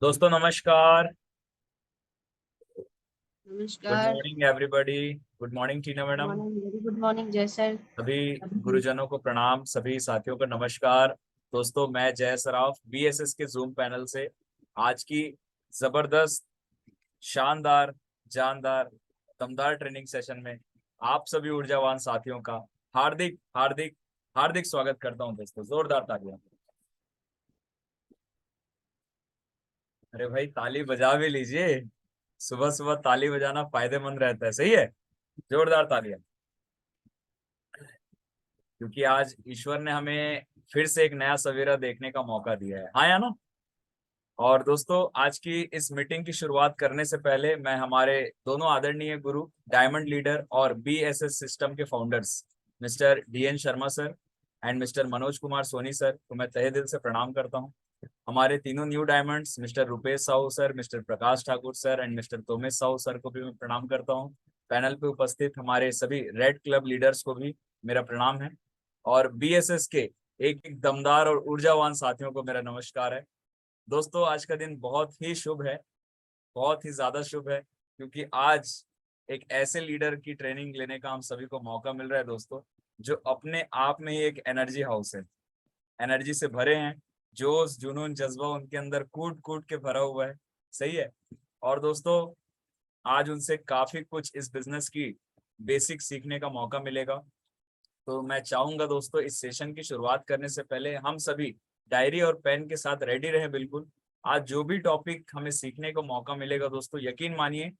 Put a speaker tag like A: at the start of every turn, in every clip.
A: दोस्तों नमस्कार। गुड
B: नमस्कार।
A: Morning everybody. Good morning Tina
B: good
A: madam.
B: Morning, very good morning Jai sir.
A: सभी गुरुजनों को प्रणाम, सभी साथियों को नमस्कार। दोस्तों मैं जय सराफ बीएसएस के जूम पैनल से आज की जबरदस्त, शानदार, जानदार, दमदार ट्रेनिंग सेशन में आप सभी ऊर्जावान साथियों का हार्दिक हार्दिक हार्दिक स्वागत करता हूं। दोस्तों जोरदार तालियां। अरे भाई ताली बजा भी लीजिए। सुबह सुबह ताली बजाना फायदेमंद रहता है, सही है। जोरदार तालियां, क्योंकि आज ईश्वर ने हमें फिर से एक नया सवेरा देखने का मौका दिया है, हाँ या ना। और दोस्तों आज की इस मीटिंग की शुरुआत करने से पहले मैं हमारे दोनों आदरणीय गुरु, डायमंड लीडर और बीएसएस सिस्टम के founders mister D N Sharma sir and mister Manoj Kumar Soni sir को मैं तहे दिल से प्रणाम करता हूँ। हमारे तीनों new diamonds mister Rupesh Sahu sir, mister Prakash Thakur sir and mister Tomesh Sahu sir को भी मैं प्रणाम करता हूँ। पैनल पे उपस्थित हमारे सभी रेड क्लब लीडर्स को भी मेरा प्रणाम है। और बीएसएस के एक एक दमदार और ऊर्जावान साथियों को मेरा नमस्कार है। दोस्तों आज का दिन बहुत ही शुभ है, बहुत ही ज्यादा शुभ है, क्योंकि आज एक ऐसे लीडर की ट्रेनिंग लेने का हम सभी को मौका मिल रहा है दोस्तों, जो अपने आप में ही एक एनर्जी हाउस है, एनर्जी से भरे हैं। जोश जुनून जज्बा उनके अंदर कूट कूट के भरा हुआ है, सही है। और दोस्तों आज उनसे काफी कुछ इस बिजनेस की बेसिक सीखने का मौका मिलेगा। तो मैं चाहूंगा दोस्तों इस सेशन की शुरुआत करने से पहले हम सभी डायरी और पेन के साथ रेडी रहें। बिल्कुल आज जो भी टॉपिक हमें सीखने को मौका मिलेगा दोस्तों, यकीन मानिए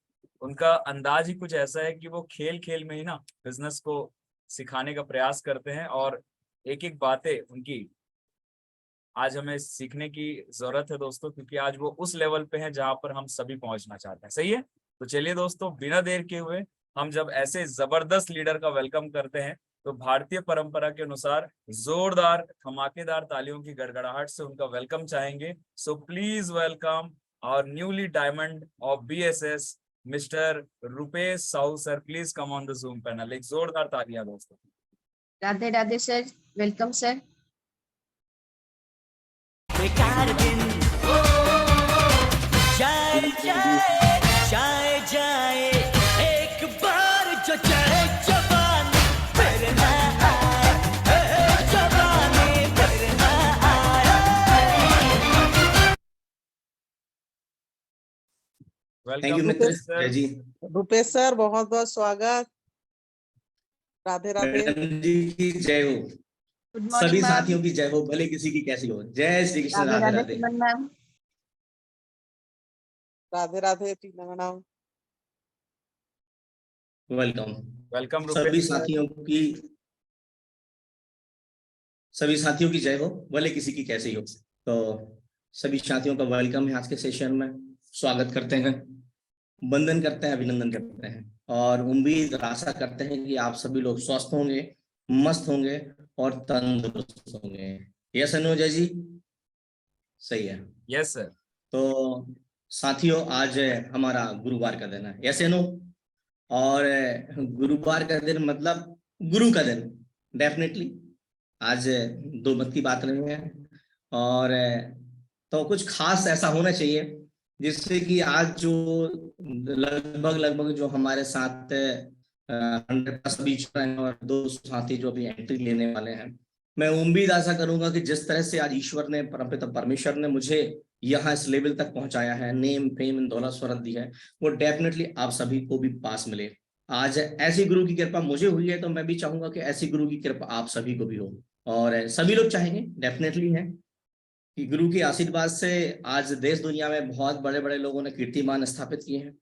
A: उनका अंदाज ही कुछ ऐसा है कि वो खेल खेल में ही ना बिजनेस को सिखाने का प्रयास करते हैं। और एक एक बातें उनकी आज हमें सीखने की जरूरत है दोस्तों, क्योंकि आज वो उस लेवल पे हैं जहां पर हम सभी पहुंचना चाहते हैं, सही है। तो चलिए दोस्तों बिना देर के हुए हम जब ऐसे जबरदस्त लीडर का वेलकम करते हैं तो भारतीय परंपरा के अनुसार जोरदार धमाकेदार तालियों की गड़गड़ाहट से उनका वेलकम चाहेंगे। सो प्लीज वेलकम और newly diamond of BSS mister Rupesh Sahu sir. Please come on the zoom panel. एक जोरदार तालियां दोस्तों।
B: Radhe Radhe sir, welcome sir.
C: बेकार दिन जाए जाए जाए जाए एक बार जो चाहे जवानी फिर ना आए, जवानी फिर ना आए।
D: थैंक यू मित्र जय जी।
E: रुपेश सर बहुत बहुत स्वागत। राधे राधे।
D: मैडम जी की जय हो,
B: गुड
D: सभी
B: मॉर्निंग मैम।
D: साथियों की जय हो, भले किसी की कैसी हो। जय श्री कृष्ण।
B: राधे
D: राधे
B: राधे
D: राधे।
B: सुमन मैम।
E: राधे राधे टीना मैडम।
D: वेलकम।
A: वेलकम
D: सभी
A: रुपेश सर।
D: सभी साथियों की जय हो, भले किसी की कैसी हो। तो सभी साथियों का वेलकम है आज के सेशन में। स्वागत करते हैं, वंदन करते हैं, अभिनंदन करते हैं और उम्मीद और आशा करते हैं कि आप सभी लोग स्वस्थ होंगे, मस्त होंगे और तंदुरुस्त होंगे। यस अनुजय जी, सही है।
A: Yes sir.
D: तो साथियों आज हमारा गुरुवार का दिन है, यस नो। और गुरुवार का दिन मतलब गुरु का दिन, डेफिनेटली आज दो मत की बात नहीं है। और तो कुछ खास ऐसा होना चाहिए जिससे कि आज जो लगभग जो हमारे साथ 100+ बीच में और दो साथी जो अभी एंट्री लेने वाले हैं, मैं उम्मीद आशा करूंगा कि जिस तरह से आज ईश्वर ने, परमपिता परमेश्वर ने मुझे यहाँ इस लेवल तक पहुंचाया है, नेम फेम दौलत शोहरत दी है, वो डेफिनेटली आप सभी को भी पास मिले। आज ऐसी गुरु की कृपा मुझे हुई है तो मैं भी चाहूंगा कि ऐसी गुरु की कृपा आप सभी को भी हो। और सभी लोग चाहेंगे, डेफिनेटली है कि गुरु के आशीर्वाद से आज देश दुनिया में बहुत बड़े बड़े लोगों ने कीर्तिमान स्थापित किए हैं।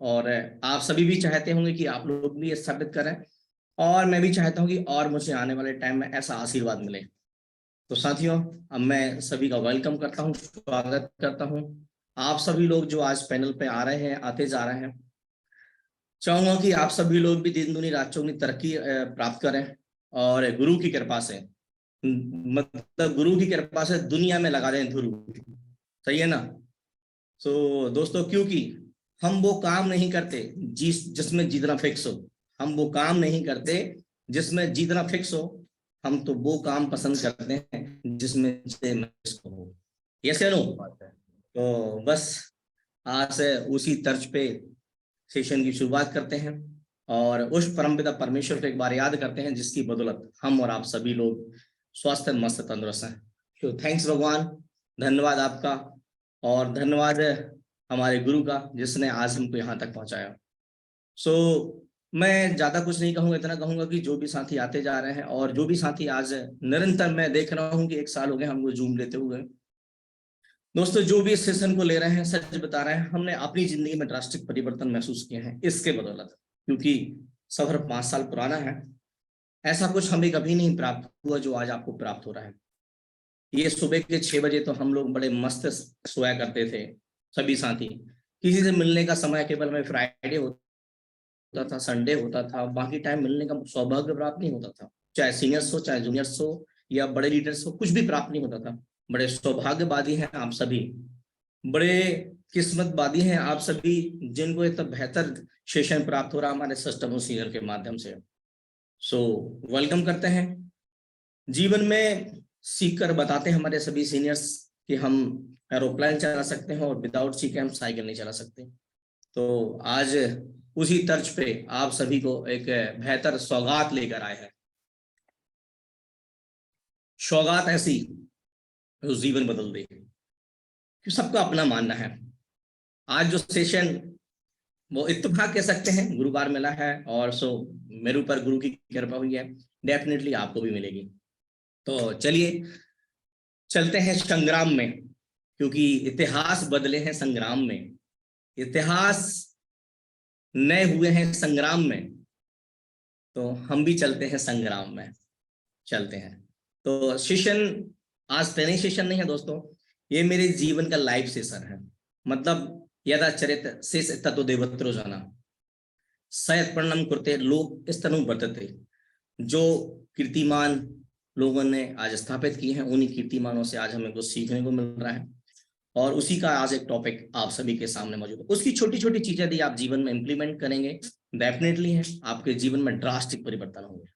D: और आप सभी भी चाहते होंगे कि आप लोग भी स्थापित करें, और मैं भी चाहता हूं कि और मुझे आने वाले टाइम में ऐसा आशीर्वाद मिले। तो साथियों अब मैं सभी का वेलकम करता हूं, स्वागत करता हूं। आप सभी लोग जो आज पैनल पे आ रहे हैं, आते जा रहे हैं, चाहूंगा कि आप सभी लोग भी दिन दुनी रात चौगुनी तरक्की प्राप्त करें और गुरु की कृपा से, मतलब गुरु की कृपा से दुनिया में लगा दें धुरू, सही है ना। तो दोस्तों क्योंकि हम वो काम नहीं करते जिसमें जीतना फिक्स हो, हम वो काम नहीं करते जिसमें जीतना फिक्स हो, हम तो वो काम पसंद करते हैं जिसमें हो। यस या नो। तो बस आज से उसी तर्ज पे सेशन की शुरुआत करते हैं और उस परमपिता परमेश्वर को एक बार याद करते हैं जिसकी बदौलत हम और आप सभी लोग स्वस्थ मस्त तंदुरुस्त हैं। तो थैंक्स भगवान, धन्यवाद आपका और धन्यवाद हमारे गुरु का जिसने आज हमको यहाँ तक पहुँचाया। मैं ज्यादा कुछ नहीं कहूंगा, इतना कहूंगा कि जो भी साथी आते जा रहे हैं और जो भी साथी आज निरंतर मैं देख रहा हूँ कि 1 साल हो गए हमको जूम लेते हुए, दोस्तों जो भी इस सेशन को ले रहे हैं सच बता रहे हैं, हमने अपनी जिंदगी में ड्रास्टिक परिवर्तन महसूस किए हैं इसके बदौलत, क्योंकि सफर 5 साल पुराना है। ऐसा कुछ हमें कभी नहीं प्राप्त हुआ जो आज आपको प्राप्त हो रहा है। ये सुबह के 6 बजे तो हम लोग बड़े मस्त सोया करते थे सभी साथी, किसी से मिलने का समय केवल हमें फ्राइडे होता था, संडे होता था, बाकी टाइम मिलने का सौभाग्य प्राप्त नहीं होता था। चाहे सीनियर्स हो, चाहे जूनियर्स हो या बड़े लीडर्स हो, कुछ भी प्राप्त नहीं होता था। बड़े सौभाग्यवादी हैं आप सभी, बड़े किस्मतवादी हैं आप सभी जिनको इतना बेहतर सेशन प्राप्त हो रहा हमारे सिस्टम सीनियर के माध्यम से। वेलकम करते हैं। जीवन में सीख कर बताते हैं हमारे सभी सीनियर्स कि हम एरोप्लेन चला सकते हैं और विदाउट सीखे हम साइकिल नहीं चला सकते। तो आज उसी तर्ज पे आप सभी को एक बेहतर सौगात लेकर आए हैं। सौगात ऐसी जो जीवन बदल दे, सबका अपना मानना है। आज जो सेशन वो इत्तेफाक कह सकते हैं, गुरुवार मिला है और मेरे ऊपर गुरु की कृपा हुई है, डेफिनेटली आपको भी मिलेगी। तो चलिए चलते हैं संग्राम में, क्योंकि इतिहास बदले हैं संग्राम में, इतिहास नए हुए हैं संग्राम में, तो हम भी चलते हैं संग्राम में, चलते हैं। तो सेशन आज ट्रेनिंग सेशन नहीं है दोस्तों, ये मेरे जीवन का लाइव सेशन है। मतलब यदा चरित शेष तत्व देवत्रो जाना सयत प्रणम करते लोग इस तरह वर्तते। जो कीर्तिमान लोगों ने आज स्थापित किए हैं, उन्हीं कीर्तिमानों से आज हमें कुछ सीखने को मिल रहा है और उसी का आज एक टॉपिक आप सभी के सामने मौजूद है। उसकी छोटी छोटी चीजें यदि आप जीवन में इंप्लीमेंट करेंगे, डेफिनेटली है आपके जीवन में ड्रास्टिक परिवर्तन होंगे।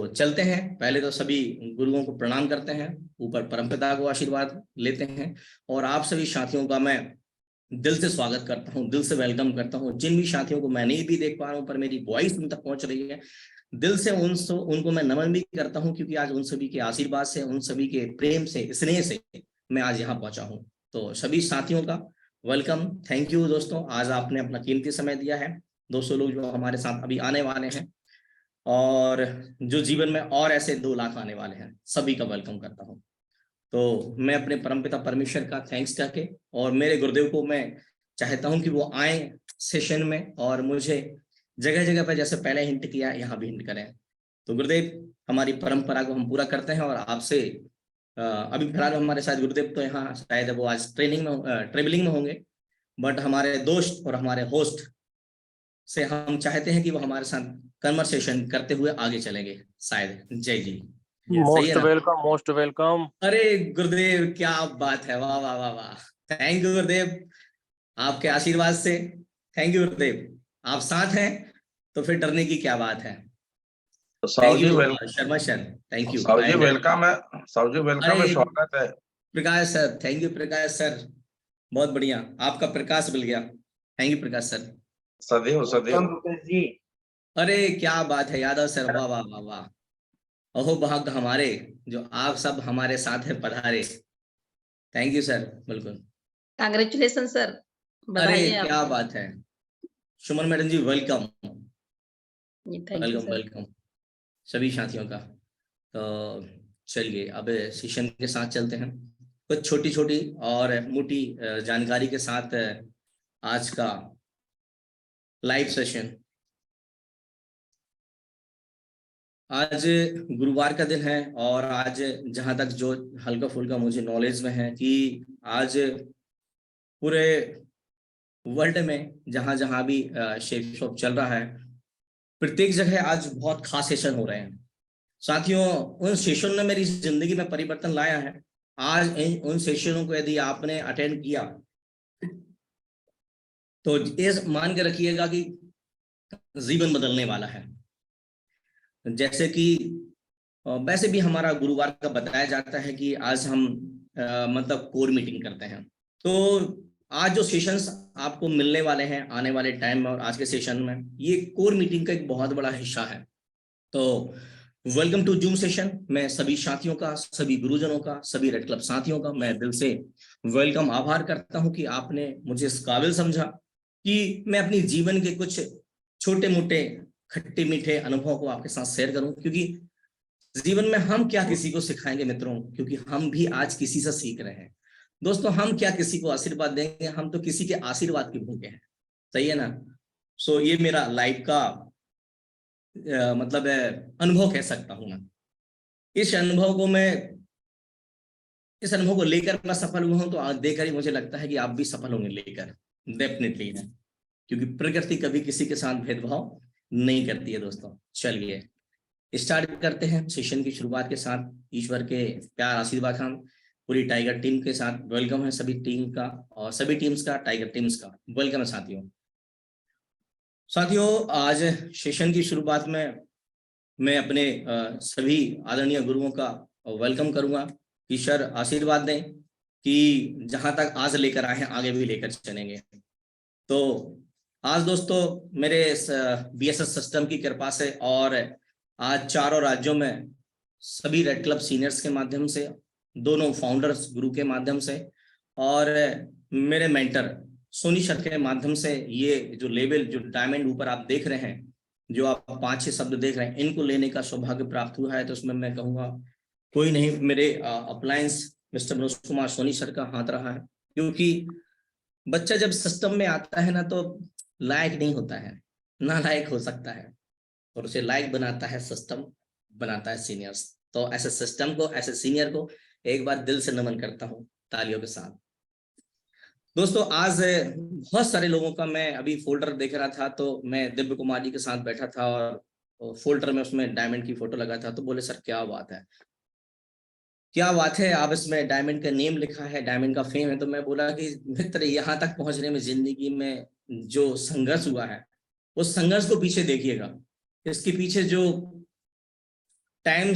D: चलते हैं। पहले तो सभी गुरुओं को प्रणाम करते हैं, ऊपर परमपिता को आशीर्वाद लेते हैं और आप सभी साथियों का मैं दिल से स्वागत करता हूं, दिल से वेलकम करता हूं। जिन भी साथियों को मैं नहीं भी देख पा रहा हूं पर मेरी वॉइस उन तक पहुंच रही है, दिल से उनको मैं नमन भी करता हूं, क्योंकि आज उन सभी के आशीर्वाद से, उन सभी के प्रेम से, स्नेह से मैं आज यहाँ पहुंचा हूं। तो सभी साथियों का वेलकम, थैंक यू दोस्तों। आज आपने अपना कीमती समय दिया है। 200 लोग जो हमारे साथ अभी आने वाले हैं और जो जीवन में और ऐसे 2 लाख आने वाले हैं, सभी का वेलकम करता हूं। तो मैं अपने परमपिता परमेश्वर का थैंक्स करके और मेरे गुरुदेव को मैं चाहता हूं कि वो आए सेशन में और मुझे जगह जगह पर जैसे पहले हिंट किया यहाँ भी हिंट करें। तो गुरुदेव हमारी परंपरा को हम पूरा करते हैं और आपसे अभी फिलहाल हमारे साथ गुरुदेव तो यहाँ शायद वो आज ट्रेवलिंग में होंगे, बट हमारे दोस्त और हमारे होस्ट से हम चाहते हैं कि वो हमारे साथ कन्वर्सेशन करते हुए आगे चलेंगे शायद। Jai ji.
F: Most welcome, most welcome.
D: अरे गुरुदेव क्या बात है, वाह वाह वाह वाह, थैंक यू गुरुदेव, आपके आशीर्वाद से। थैंक यू गुरुदेव, आप साथ हैं तो फिर डरने की क्या बात है। Sharma sir thank you.
F: Sahu ji welcome है, साहू जी वेलकम है, स्वागत है।
D: Prakash sir thank you. Prakash sir बहुत बढ़िया, आपका प्रकाश मिल गया, थैंक यू प्रकाश सर।
F: सदैव सदैव
G: जी।
D: अरे क्या बात है यादव सर, वाह वाह वाह वाह, अहो भाग्य हमारे जो आप सब हमारे साथ हैं पधारे। थैंक यू सर, बिल्कुल।
H: Congratulation sir.
D: अरे क्या बात है। सुमन मैडम जी वेलकम, वेलकम वेलकम सभी साथियों का। तो चलिए अब सेशन के साथ चलते हैं। कुछ छोटी छोटी और मोटी जानकारी के साथ आज का लाइव सेशन। आज गुरुवार का दिन है और आज जहां तक जो हल्का फुल्का मुझे नॉलेज में है कि आज पूरे वर्ल्ड में जहां जहां भी शेप शॉप चल रहा है, प्रत्येक जगह आज बहुत खास सेशन हो रहे हैं। साथियों उन सेशन ने मेरी जिंदगी में परिवर्तन लाया है। आज उन सेशनों को यदि आपने अटेंड किया तो ये मान के रखिएगा कि जीवन बदलने वाला है। जैसे कि वैसे भी हमारा गुरुवार का बताया जाता है कि आज हम मतलब कोर मीटिंग करते हैं। तो आज जो सेशंस आपको मिलने वाले हैं आने वाले टाइम में और आज के सेशन में, ये कोर मीटिंग का एक बहुत बड़ा हिस्सा है। तो वेलकम टू जूम सेशन। मैं सभी साथियों का, सभी गुरुजनों का, सभी रेड क्लब साथियों का मैं दिल से वेलकम, आभार करता हूं कि आपने मुझे इस काबिल समझा कि मैं अपनी जीवन के कुछ छोटे मोटे खट्टे मीठे अनुभवों को आपके साथ शेयर करूं। क्योंकि जीवन में हम क्या किसी को सिखाएंगे मित्रों, क्योंकि हम भी आज किसी से सीख रहे हैं। दोस्तों, हम क्या किसी को आशीर्वाद देंगे, हम तो किसी के आशीर्वाद के भूखे हैं, सही है ना। सो ये मेरा लाइफ का मतलब अनुभव कह सकता हूं मैं। इस अनुभव को लेकर मैं सफल हुआ हूं, तो देखकर ही मुझे लगता है कि आप भी सफल होंगे लेकर, डेफिनेटली है। क्योंकि प्रकृति कभी किसी के साथ भेदभाव नहीं करती है। दोस्तों चलिए स्टार्ट करते हैं सेशन की शुरुआत के साथ। ईश्वर के प्यार आशीर्वाद हम पूरी टाइगर टीम के साथ वेलकम है सभी टीम का, और सभी टीम्स का, टाइगर टीम्स का वेलकम है साथियों। आज सेशन की शुरुआत में मैं अपने सभी आदरणीय गुरुओं का वेलकम करूंगा। ईश्वर आशीर्वाद दें कि जहां तक आज लेकर आए हैं आगे भी लेकर चलेंगे। तो आज दोस्तों मेरे BSS सिस्टम की कृपा से और आज चारों राज्यों में सभी रेड क्लब सीनियर्स के माध्यम से, दोनों फाउंडर्स गुरु के माध्यम से और मेरे मेंटर सोनी सर के माध्यम से, ये जो लेवल, जो डायमंड ऊपर आप देख रहे हैं, जो आप 5-6 शब्द देख रहे हैं, इनको लेने का सौभाग्य प्राप्त हुआ है। तो उसमें मैं कहूँगा कोई नहीं, मेरे appliance mister Manoj Kumar Soni sir का हाथ रहा है। क्योंकि बच्चा जब सिस्टम में आता है ना, तो लायक नहीं होता है, नालायक हो सकता है, और उसे लायक बनाता है सिस्टम, बनाता है सीनियर्स। तो ऐसे सिस्टम को, ऐसे सीनियर को एक बार दिल से नमन करता हूँ तालियों के साथ। दोस्तों आज बहुत सारे लोगों का मैं अभी फोल्डर देख रहा था, तो मैं दिव्य कुमार जी के साथ बैठा था और फोल्डर में उसमें डायमंड की फोटो लगा था। तो बोले सर क्या बात है, क्या बात है, आप इसमें डायमंड का नेम लिखा है, डायमंड का फेम है। तो मैं बोला कि मित्र, यहाँ तक पहुंचने में जिंदगी में जो संघर्ष हुआ है, उस संघर्ष को पीछे देखिएगा। इसके पीछे जो टाइम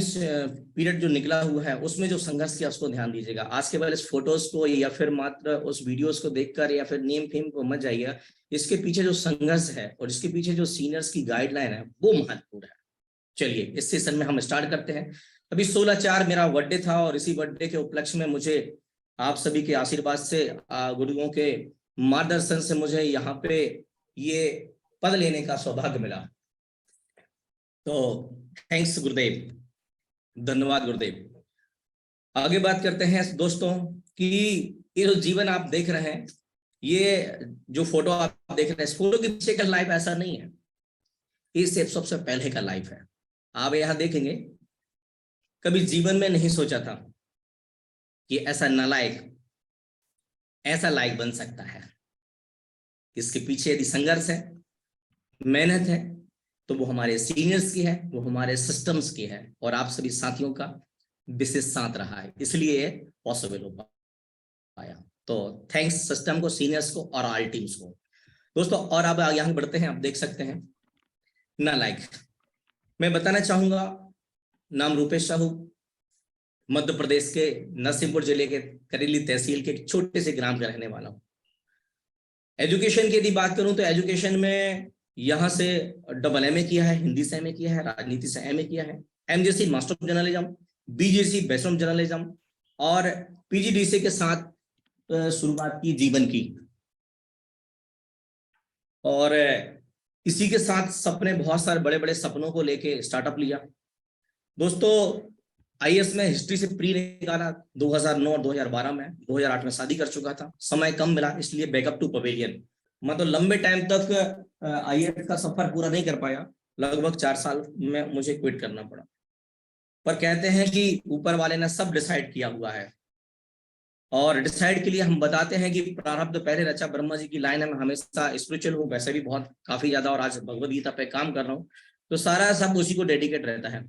D: पीरियड जो निकला हुआ है, उसमें जो संघर्ष किया उसको ध्यान दीजिएगा। आज केवल इस फोटोज को या फिर मात्र उस वीडियोस को देखकर या फिर नेम फेम को मत जाइएगा। इसके पीछे जो संघर्ष है और इसके पीछे जो सीनियर्स की गाइडलाइन है, वो महत्वपूर्ण है। चलिए इस सेशन में हम स्टार्ट करते हैं। अभी 16/4 मेरा बर्थडे था और इसी बर्थडे के उपलक्ष्य में मुझे आप सभी के आशीर्वाद से, गुरुओं के मार्गदर्शन से मुझे यहाँ पे ये पद लेने का सौभाग्य मिला। तो थैंक्स गुरुदेव, धन्यवाद गुरुदेव। आगे बात करते हैं दोस्तों कि ये जो जीवन आप देख रहे हैं, ये जो फोटो आप देख रहे हैं, इस फोटो के पीछे का लाइफ ऐसा नहीं है, ये सिर्फ सबसे पहले का लाइफ है। आप यहाँ देखेंगे, कभी जीवन में नहीं सोचा था कि ऐसा नालायक ऐसा लायक बन सकता है। इसके पीछे यदि संघर्ष है, मेहनत है, तो वो हमारे सीनियर्स की है, वो हमारे सिस्टम्स की है, और आप सभी साथियों का विशेष साथ रहा है, इसलिए पॉसिबल हो पाया। तो थैंक्स सिस्टम को, सीनियर्स को और ऑल टीम्स को। दोस्तों और अब यहाँ बढ़ते हैं। आप देख सकते हैं नालायक, मैं बताना चाहूंगा, नाम रूपेश साहू, मध्य प्रदेश के नरसिंहपुर जिले के करेली तहसील के एक छोटे से ग्राम का रहने वाला हूँ। एजुकेशन की यदि बात करूं तो एजुकेशन में यहाँ से MA किया है, हिंदी से MA किया है, राजनीति से MA किया है, MJC master of journalism, BJC bachelor of journalism और PGDC के साथ शुरुआत की जीवन की। और इसी के साथ सपने, बहुत सारे बड़े बड़े सपनों को लेके स्टार्टअप लिया। दोस्तों IAS में हिस्ट्री से प्री निकाला 2009 और 2012 में। 2008 में शादी कर चुका था, समय कम मिला, इसलिए बैकअप टू पवेलियन। मतलब लंबे टाइम तक IAS का सफर पूरा नहीं कर पाया, लगभग 4 साल में मुझे क्विट करना पड़ा। पर कहते हैं कि ऊपर वाले ने सब डिसाइड किया हुआ है, और डिसाइड के लिए हम बताते हैं कि प्रारब्ध पहले रचा, ब्रह्मा जी की लाइन है। मैं हमेशा स्पिरिचुअल हूँ वैसे भी बहुत काफी ज्यादा, और आज भगवद गीता पे काम कर रहा हूँ, तो सारा सब उसी को डेडिकेट रहता है।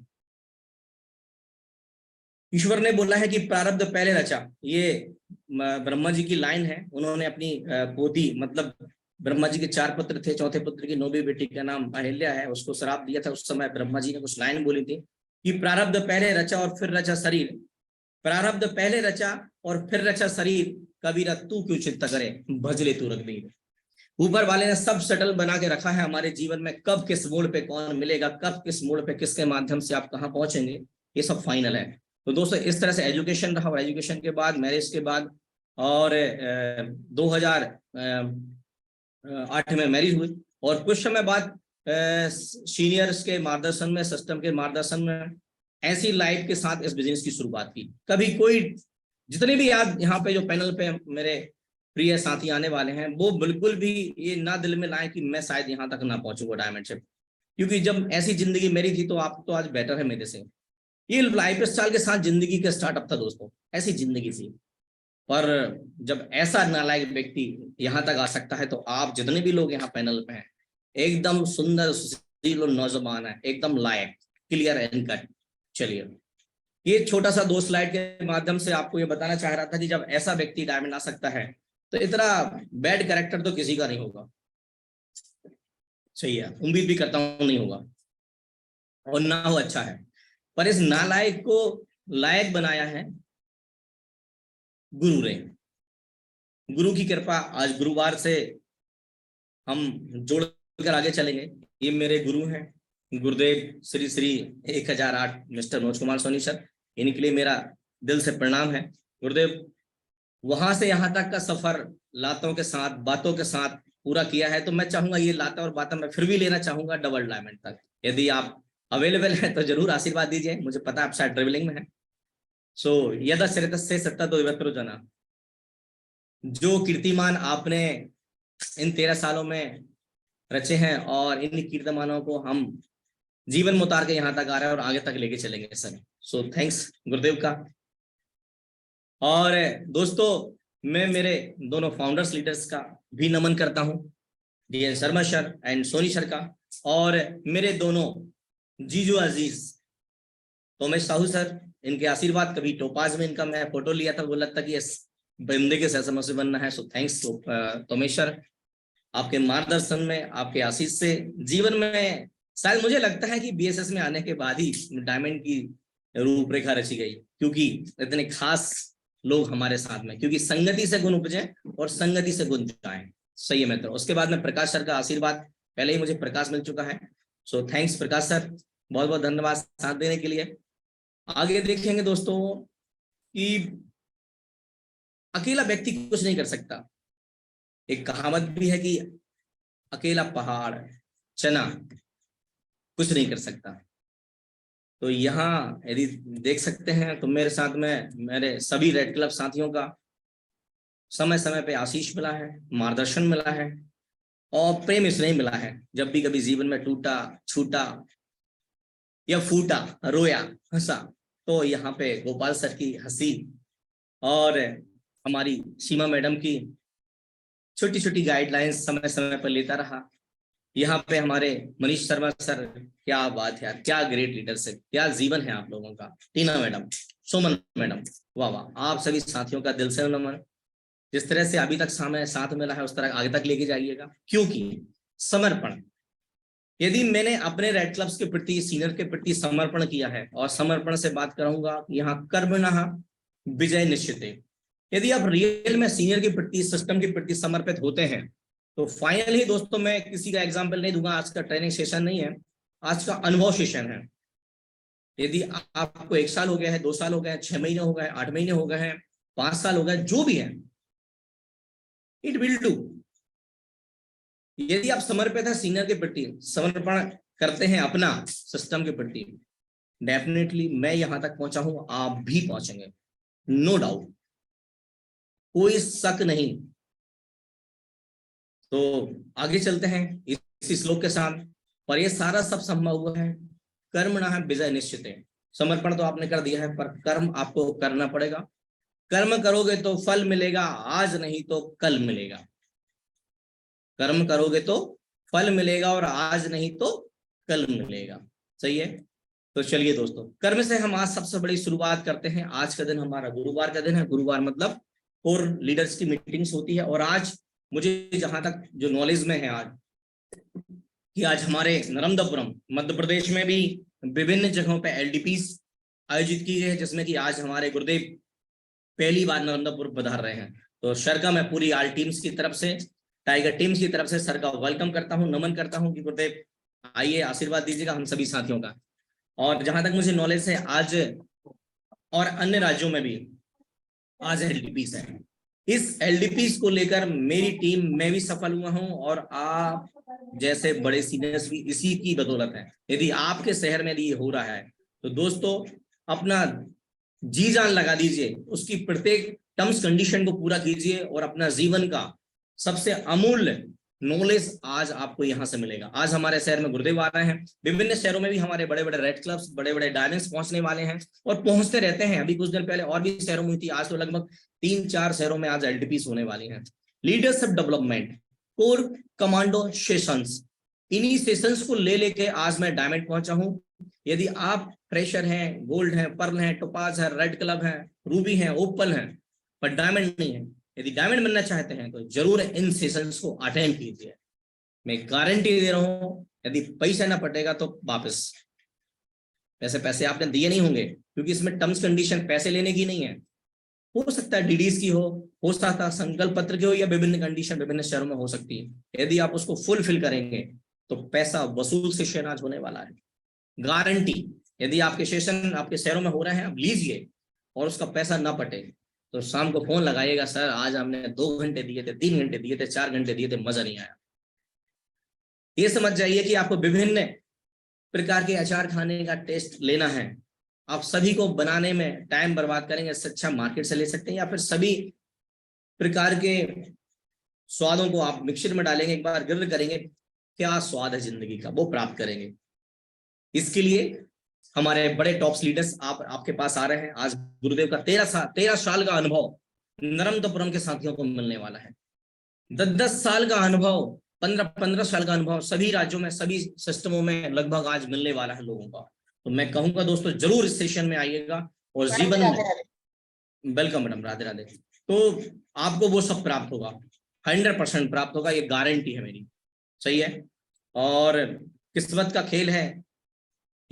D: ईश्वर ने बोला है कि प्रारब्ध पहले रचा, ये ब्रह्मा जी की लाइन है। उन्होंने अपनी पोती, मतलब ब्रह्मा जी के 4 पुत्र थे, चौथे पुत्र की 9वीं बेटी का नाम अहिल्या है, उसको श्राप दिया था। उस समय ब्रह्मा जी ने कुछ लाइन बोली थी कि प्रारब्ध पहले रचा और फिर रचा शरीर, प्रारब्ध पहले रचा और फिर रचा शरीर, कबीरा तू क्यों चिंता करे, भजले तू रघुवीर। ऊपर वाले ने सब शटल बना के रखा है हमारे जीवन में, कब किस मोड़ पे कौन मिलेगा, कब किस मोड़ पे किसके माध्यम से आप कहाँ पहुंचेंगे, ये सब फाइनल है। तो दोस्तों इस तरह से एजुकेशन रहा, और एजुकेशन के बाद मैरिज के बाद, और 2008 में मैरिज हुई, और कुछ समय बाद सीनियर्स के मार्गदर्शन में, सिस्टम के मार्गदर्शन में ऐसी लाइफ के साथ इस बिजनेस की शुरुआत की। कभी कोई, जितने भी आज यहाँ पे जो पैनल पे मेरे प्रिय साथी आने वाले हैं, वो बिल्कुल भी ये ना दिल में लाए कि मैं शायद यहाँ तक ना पहुंचूंगा डायमंडशिप, क्योंकि जब ऐसी जिंदगी मेरी थी तो आप तो आज बेटर है मेरे से। ये लाइफ स्टाइल के साथ जिंदगी का स्टार्टअप था दोस्तों, ऐसी जिंदगी थी। पर जब ऐसा नालायक व्यक्ति यहाँ तक आ सकता है, तो आप जितने भी लोग यहाँ पैनल पे हैं, एकदम सुंदर सुशील और नौजवान है, एकदम लायक, क्लियर एंड कट। चलिए, ये छोटा सा 2 स्लाइड के माध्यम से आपको ये बताना चाह रहा था कि जब ऐसा व्यक्ति डायमंड आ सकता है, तो इतना बैड कैरेक्टर तो किसी का नहीं होगा। सही है, उम्मीद भी करता हूं नहीं होगा, और ना हो अच्छा है। पर इस नालायक को लायक बनाया है गुरु ने। गुरु की कृपा, आज गुरुवार से हम जोड़कर आगे चलेंगे। ये मेरे गुरु हैं, गुरुदेव श्री श्री 1008 मिस्टर मनोज कुमार सोनी सर। इनके लिए मेरा दिल से प्रणाम है। गुरुदेव, वहां से यहाँ तक का सफर लातों के साथ, बातों के साथ पूरा किया है, तो मैं चाहूंगा ये लाता और बातें मैं फिर भी लेना चाहूंगा डबल डायमंड तक। यदि आप अवेलेबल है तो जरूर आशीर्वाद दीजिए, मुझे पता है आप शायद ट्रेवलिंग में है। सो यदा चरितस्य सत्ता तो जना, जो कीर्तिमान आपने इन 13 सालों में रचे हैं, और इन कीर्तिमानों को हम जीवन में उतार के यहाँ तक आ रहे हैं और आगे तक लेके चलेंगे सर। सो थैंक्स गुरुदेव का। और दोस्तों, मैं मेरे दोनों फाउंडर्स लीडर्स का भी नमन करता हूं, DN Sharma sir and Soni sir का, और मेरे दोनों जीजू अजीज तोमेश साहू सर, इनके आशीर्वाद। कभी टोपाज में इनका मैं फोटो लिया था, बोला था कि इस बंदे के सैसमों से बनना है। सो थैंक्स तोमेश सर, आपके मार्गदर्शन में, आपके आशीष से जीवन में शायद मुझे लगता है कि BSS में आने के बाद ही डायमंड की रूपरेखा रची गई, क्योंकि इतने खास लोग हमारे साथ में, क्योंकि संगति से गुण उपजे और संगति से गुण जाए। सही है मित्र। उसके बाद में प्रकाश सर का आशीर्वाद, पहले ही मुझे प्रकाश मिल चुका है। सो थैंक्स प्रकाश सर, बहुत बहुत धन्यवाद साथ देने के लिए। आगे देखेंगे दोस्तों कि अकेला व्यक्ति कुछ नहीं कर सकता। एक कहावत भी है कि अकेला पहाड़ चना कुछ नहीं कर सकता। तो यहाँ यदि देख सकते हैं तो मेरे साथ में मेरे सभी रेड क्लब साथियों का समय समय पे आशीष मिला है, मार्गदर्शन मिला है, और प्रेम स्नेह मिला है। जब भी कभी जीवन में टूटा, छूटा या फूटा, रोया, हंसा, तो यहाँ पे गोपाल सर की हंसी और हमारी सीमा मैडम की छोटी छोटी गाइडलाइंस समय समय पर लेता रहा। यहाँ पे हमारे मनीष शर्मा सर, क्या बात है, क्या ग्रेट लीडरशिप, क्या जीवन है आप लोगों का। टीना मैडम, सुमन मैडम, वाह वाह, आप सभी साथियों का दिल से नमन। जिस तरह से अभी तक समय साथ मिला है, उस तरह आगे तक लेके जाइएगा, क्योंकि समर्पण, यदि मैंने अपने रेड क्लब्स के प्रति, सीनियर के प्रति समर्पण किया है, और समर्पण से बात करूंगा यहाँ कर्मणः विजय निश्चित है। यदि आप रियल में सीनियर के प्रति, सिस्टम के प्रति समर्पित होते हैं, तो फाइनली दोस्तों, मैं किसी का एग्जाम्पल नहीं दूंगा, आज का ट्रेनिंग सेशन नहीं है, आज का अनुभव सेशन है। यदि आपको 1 साल हो गया है, 2 साल हो गए हैं, 6 महीने हो गए, 8 महीने हो गए हैं, 5 साल हो गए, जो भी है, इट विल डू। यदि आप समर्पित है सीनियर के प्रति, समर्पण करते हैं अपना सिस्टम के प्रति, डेफिनेटली मैं यहां तक पहुंचा हूं, आप भी पहुंचेंगे, नो डाउट, कोई शक नहीं। तो आगे चलते हैं इस श्लोक के साथ। पर ये सारा सब संभव हुआ है कर्मणः विजय निश्चित है। समर्पण तो आपने कर दिया है, पर कर्म आपको करना पड़ेगा। कर्म करोगे तो फल मिलेगा, आज नहीं तो कल मिलेगा। कर्म करोगे तो फल मिलेगा, और आज नहीं तो कल मिलेगा। सही है। तो चलिए दोस्तों, कर्म से हम आज सबसे बड़ी शुरुआत करते हैं। आज का दिन हमारा गुरुवार का दिन है। गुरुवार मतलब कोर लीडर्स की मीटिंग्स होती है। और आज मुझे जहां तक जो नॉलेज में है आज, कि आज हमारे नर्मदापुरम मध्य प्रदेश में भी विभिन्न जगहों पे LDPs आयोजित की गई है, जिसमें कि आज हमारे गुरुदेव पहली बार नरेंद्रपुर पधार रहे हैं। तो सर का मैं पूरी आल टीम्स की तरफ से, टाइगर टीम्स की तरफ से सर का वेलकम करता हूँ, नमन करता हूँ कि गुरुदेव आइए आशीर्वाद दीजिएगा हम सभी साथियों का। और जहां तक मुझे नॉलेज है, आज और अन्य राज्यों में भी आज एलडीपीस है। इस एलडीपीस को लेकर मेरी टीम, मैं भी सफल हुआ हूं और आप जैसे बड़े सीनियर्स भी इसी की बदौलत है। यदि आपके शहर में ये हो रहा है तो दोस्तों अपना जी जान लगा दीजिए, उसकी प्रत्येक टर्म्स कंडीशन को पूरा कीजिए और अपना जीवन का सबसे अमूल्य नॉलेज आज आपको यहाँ से मिलेगा। आज हमारे शहर में गुरुदेव आ रहे हैं, विभिन्न शहरों में भी हमारे बड़े बड़े रेड क्लब्स, बड़े बड़े डायमंड्स पहुंचने वाले हैं और पहुंचते रहते हैं। अभी कुछ दिन पहले और भी शहरों में थी, आज तो लगभग 3-4 शहरों में आज एलडीपीस होने वाली हैं। Leadership development, core commando sessions, इन्हीं सेशंस को लेके आज मैं डायमंड पहुंचा हूं। यदि आप फ्रेशर हैं, गोल्ड हैं, पर्ल हैं, टोपाज है, रेड क्लब है, रूबी है, ओपल है, पर डायमंड नहीं है, यदि डायमंड बनना चाहते हैं तो जरूर इन सेशंस को अटेंड कीजिए। मैं गारंटी दे रहा हूं, यदि पैसा ना पटेगा तो वापस, वैसे पैसे आपने दिए नहीं होंगे, क्योंकि इसमें टर्म्स कंडीशन पैसे लेने की नहीं है। हो सकता है डीडीज की हो सकता है संकल्प पत्र की हो, या विभिन्न कंडीशन विभिन्न शहरों में हो सकती है। यदि आप उसको फुलफिल करेंगे तो पैसा वसूल से शहनाज होने वाला है, गारंटी। यदि आपके सेशन आपके शहरों में हो रहे हैं, आप लीजिए और उसका पैसा ना पटे तो शाम को फोन लगाइएगा, सर आज हमने 2 घंटे दिए थे, 3 घंटे दिए थे, 4 घंटे दिए थे, मजा नहीं आया। ये समझ जाइए कि आपको विभिन्न प्रकार के अचार खाने का टेस्ट लेना है, आप सभी को बनाने में टाइम बर्बाद करेंगे, इससे अच्छा मार्केट से ले सकते हैं, या फिर सभी प्रकार के स्वादों को आप मिक्सचर में डालेंगे, एक बार ग्रिल करेंगे, क्या स्वाद है जिंदगी का, वो प्राप्त करेंगे। इसके लिए हमारे बड़े टॉप्स लीडर्स आपके पास आ रहे हैं। आज गुरुदेव का 13 साल का अनुभव नरेंद्रपुरम के साथियों को मिलने वाला है। 10 साल का अनुभव, 15 साल का अनुभव सभी राज्यों में, सभी सिस्टमों में लगभग आज मिलने वाला है लोगों का। तो मैं कहूंगा दोस्तों जरूर इस सेशन में आइएगा और जीवन में, वेलकम मैडम, राधे राधे। तो आपको वो सब प्राप्त होगा, 100% प्राप्त होगा, ये गारंटी है मेरी, सही है। और किस्मत का खेल है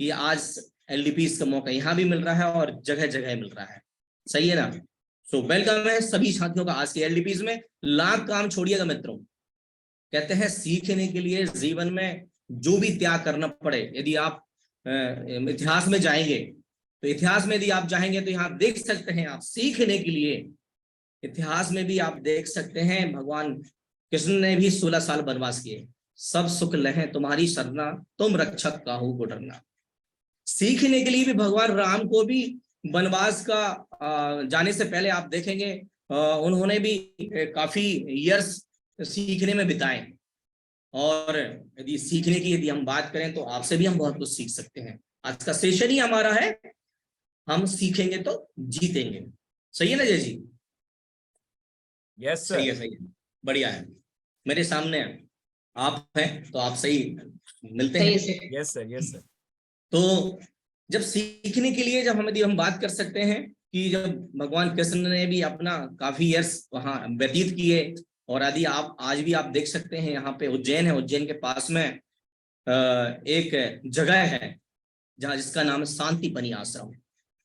D: कि आज एलडीपीस का मौका यहाँ भी मिल रहा है और जगह जगह मिल रहा है, सही है ना। सो वेलकम है सभी साथियों का आज के एलडीपीस में। लाख काम छोड़िएगा मित्रों, कहते हैं सीखने के लिए जीवन में जो भी त्याग करना पड़े। यदि आप इतिहास में जाएंगे तो इतिहास में यदि आप जाएंगे तो यहाँ देख सकते हैं, आप सीखने के लिए इतिहास में भी आप देख सकते हैं भगवान कृष्ण ने भी 16 साल वनवास किए। सब सुख लहें तुम्हारी सरना, तुम रक्षक काहू को डरना। सीखने के लिए भी भगवान राम को भी वनवास का जाने से पहले आप देखेंगे उन्होंने भी काफी ईयर्स सीखने में बिताए। और यदि सीखने की यदि हम बात करें तो आपसे भी हम बहुत कुछ सीख सकते हैं। आज का सेशन ही हमारा है, हम सीखेंगे तो जीतेंगे, सही है ना जय जी?
A: यस
D: सही है, सही है, बढ़िया है। मेरे सामने आप हैं तो आप सही मिलते हैं।
A: Yes sir, yes sir.
D: तो जब सीखने के लिए जब हम बात कर सकते हैं कि जब भगवान कृष्ण ने भी अपना काफी ईयर्स वहां व्यतीत किए, और यदि आप आज भी आप देख सकते हैं यहाँ पे उज्जैन है, उज्जैन के पास में एक जगह है जहाँ जिसका नाम है शांतिपनी आश्रम।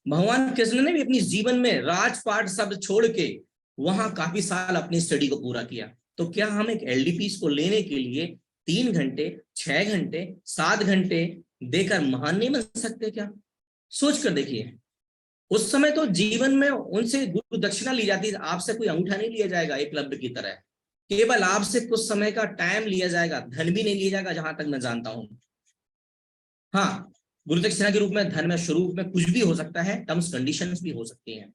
D: भगवान कृष्ण ने भी अपनी जीवन में राजपाट सब छोड़ के वहां काफी साल अपनी स्टडी को पूरा किया। तो क्या हम एक एलडीपीस को लेने के लिए 3 घंटे, 6 घंटे, 7 घंटे देकर महान नहीं बन सकते क्या? सोच कर देखिए, उस समय तो जीवन में उनसे गुरु दक्षिणा ली जाती, आपसे कोई अंगूठा नहीं लिया जाएगा एकलव्य की तरह, केवल आपसे कुछ समय का टाइम लिया जाएगा, धन भी नहीं लिया जाएगा जहां तक मैं जानता हूं। हाँ, गुरु दक्षिणा के रूप में धन में स्वरूप में कुछ भी हो सकता है, टर्म्स कंडीशंस भी हो सकती हैं,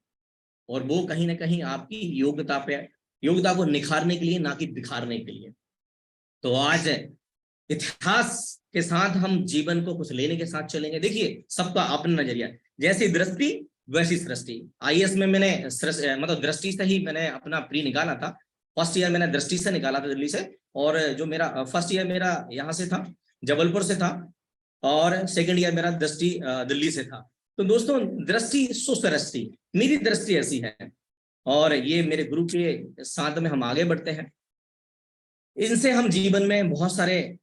D: और वो कहीं ना कहीं आपकी योग्यता को निखारने के लिए, ना कि बिखारने के लिए। तो आज इतिहास के साथ हम जीवन को कुछ लेने के साथ चलेंगे। देखिए सबका अपना नजरिया, जैसी दृष्टि वैसी सृष्टि। आईएएस में मैंने मतलब दृष्टि से ही मैंने अपना प्री निकाला था। फर्स्ट ईयर मैंने दृष्टि से निकाला था दिल्ली से, और जो मेरा फर्स्ट ईयर मेरा यहाँ से था, जबलपुर से था, और सेकंड ईयर मेरा दृष्टि दिल्ली से था। तो दोस्तों दृष्टि सुसृष्टि, मेरी दृष्टि ऐसी है, और ये मेरे गुरु के साथ में हम आगे बढ़ते हैं। इनसे हम जीवन में बहुत सारे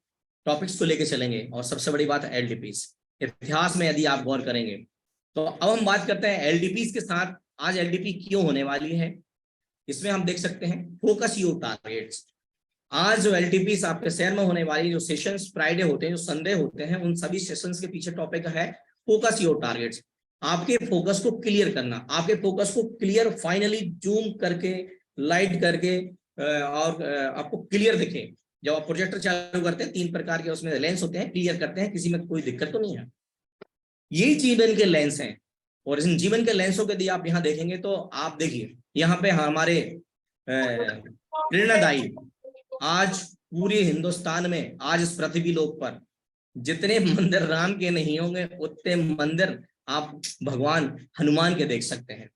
D: टॉपिक्स को लेके चलेंगे, और सबसे बड़ी बात है एलडीपीस। इतिहास में यदि आप गौर करेंगे तो अब हम बात करते हैं एलडीपीज के साथ। आज एलडीपी क्यों होने वाली है, इसमें हम देख सकते हैं फोकस योर टारगेट्स। आज जो एलटीपीस आपके शहर में होने वाली जो सेशंस फ्राइडे होते हैं, जो संडे होते हैं, उन सभी सेशंस के पीछे टॉपिक है फोकस योर टारगेट्स। आपके फोकस को क्लियर करना, आपके फोकस को क्लियर फाइनली जूम करके लाइट करके और आपको क्लियर दिखे। जब आप प्रोजेक्टर चालू करते हैं 3 प्रकार के उसमें लेंस होते हैं, क्लियर करते हैं, किसी में कोई दिक्कत तो नहीं है। यही जीवन के लेंस हैं और इन जीवन के लेंसों के यदि आप यहाँ देखेंगे तो आप देखिए यहाँ पे हमारे प्रेरणादायी आज पूरे हिंदुस्तान में, आज इस पृथ्वी लोक पर जितने मंदिर राम के नहीं होंगे उतने मंदिर आप भगवान हनुमान के देख सकते हैं।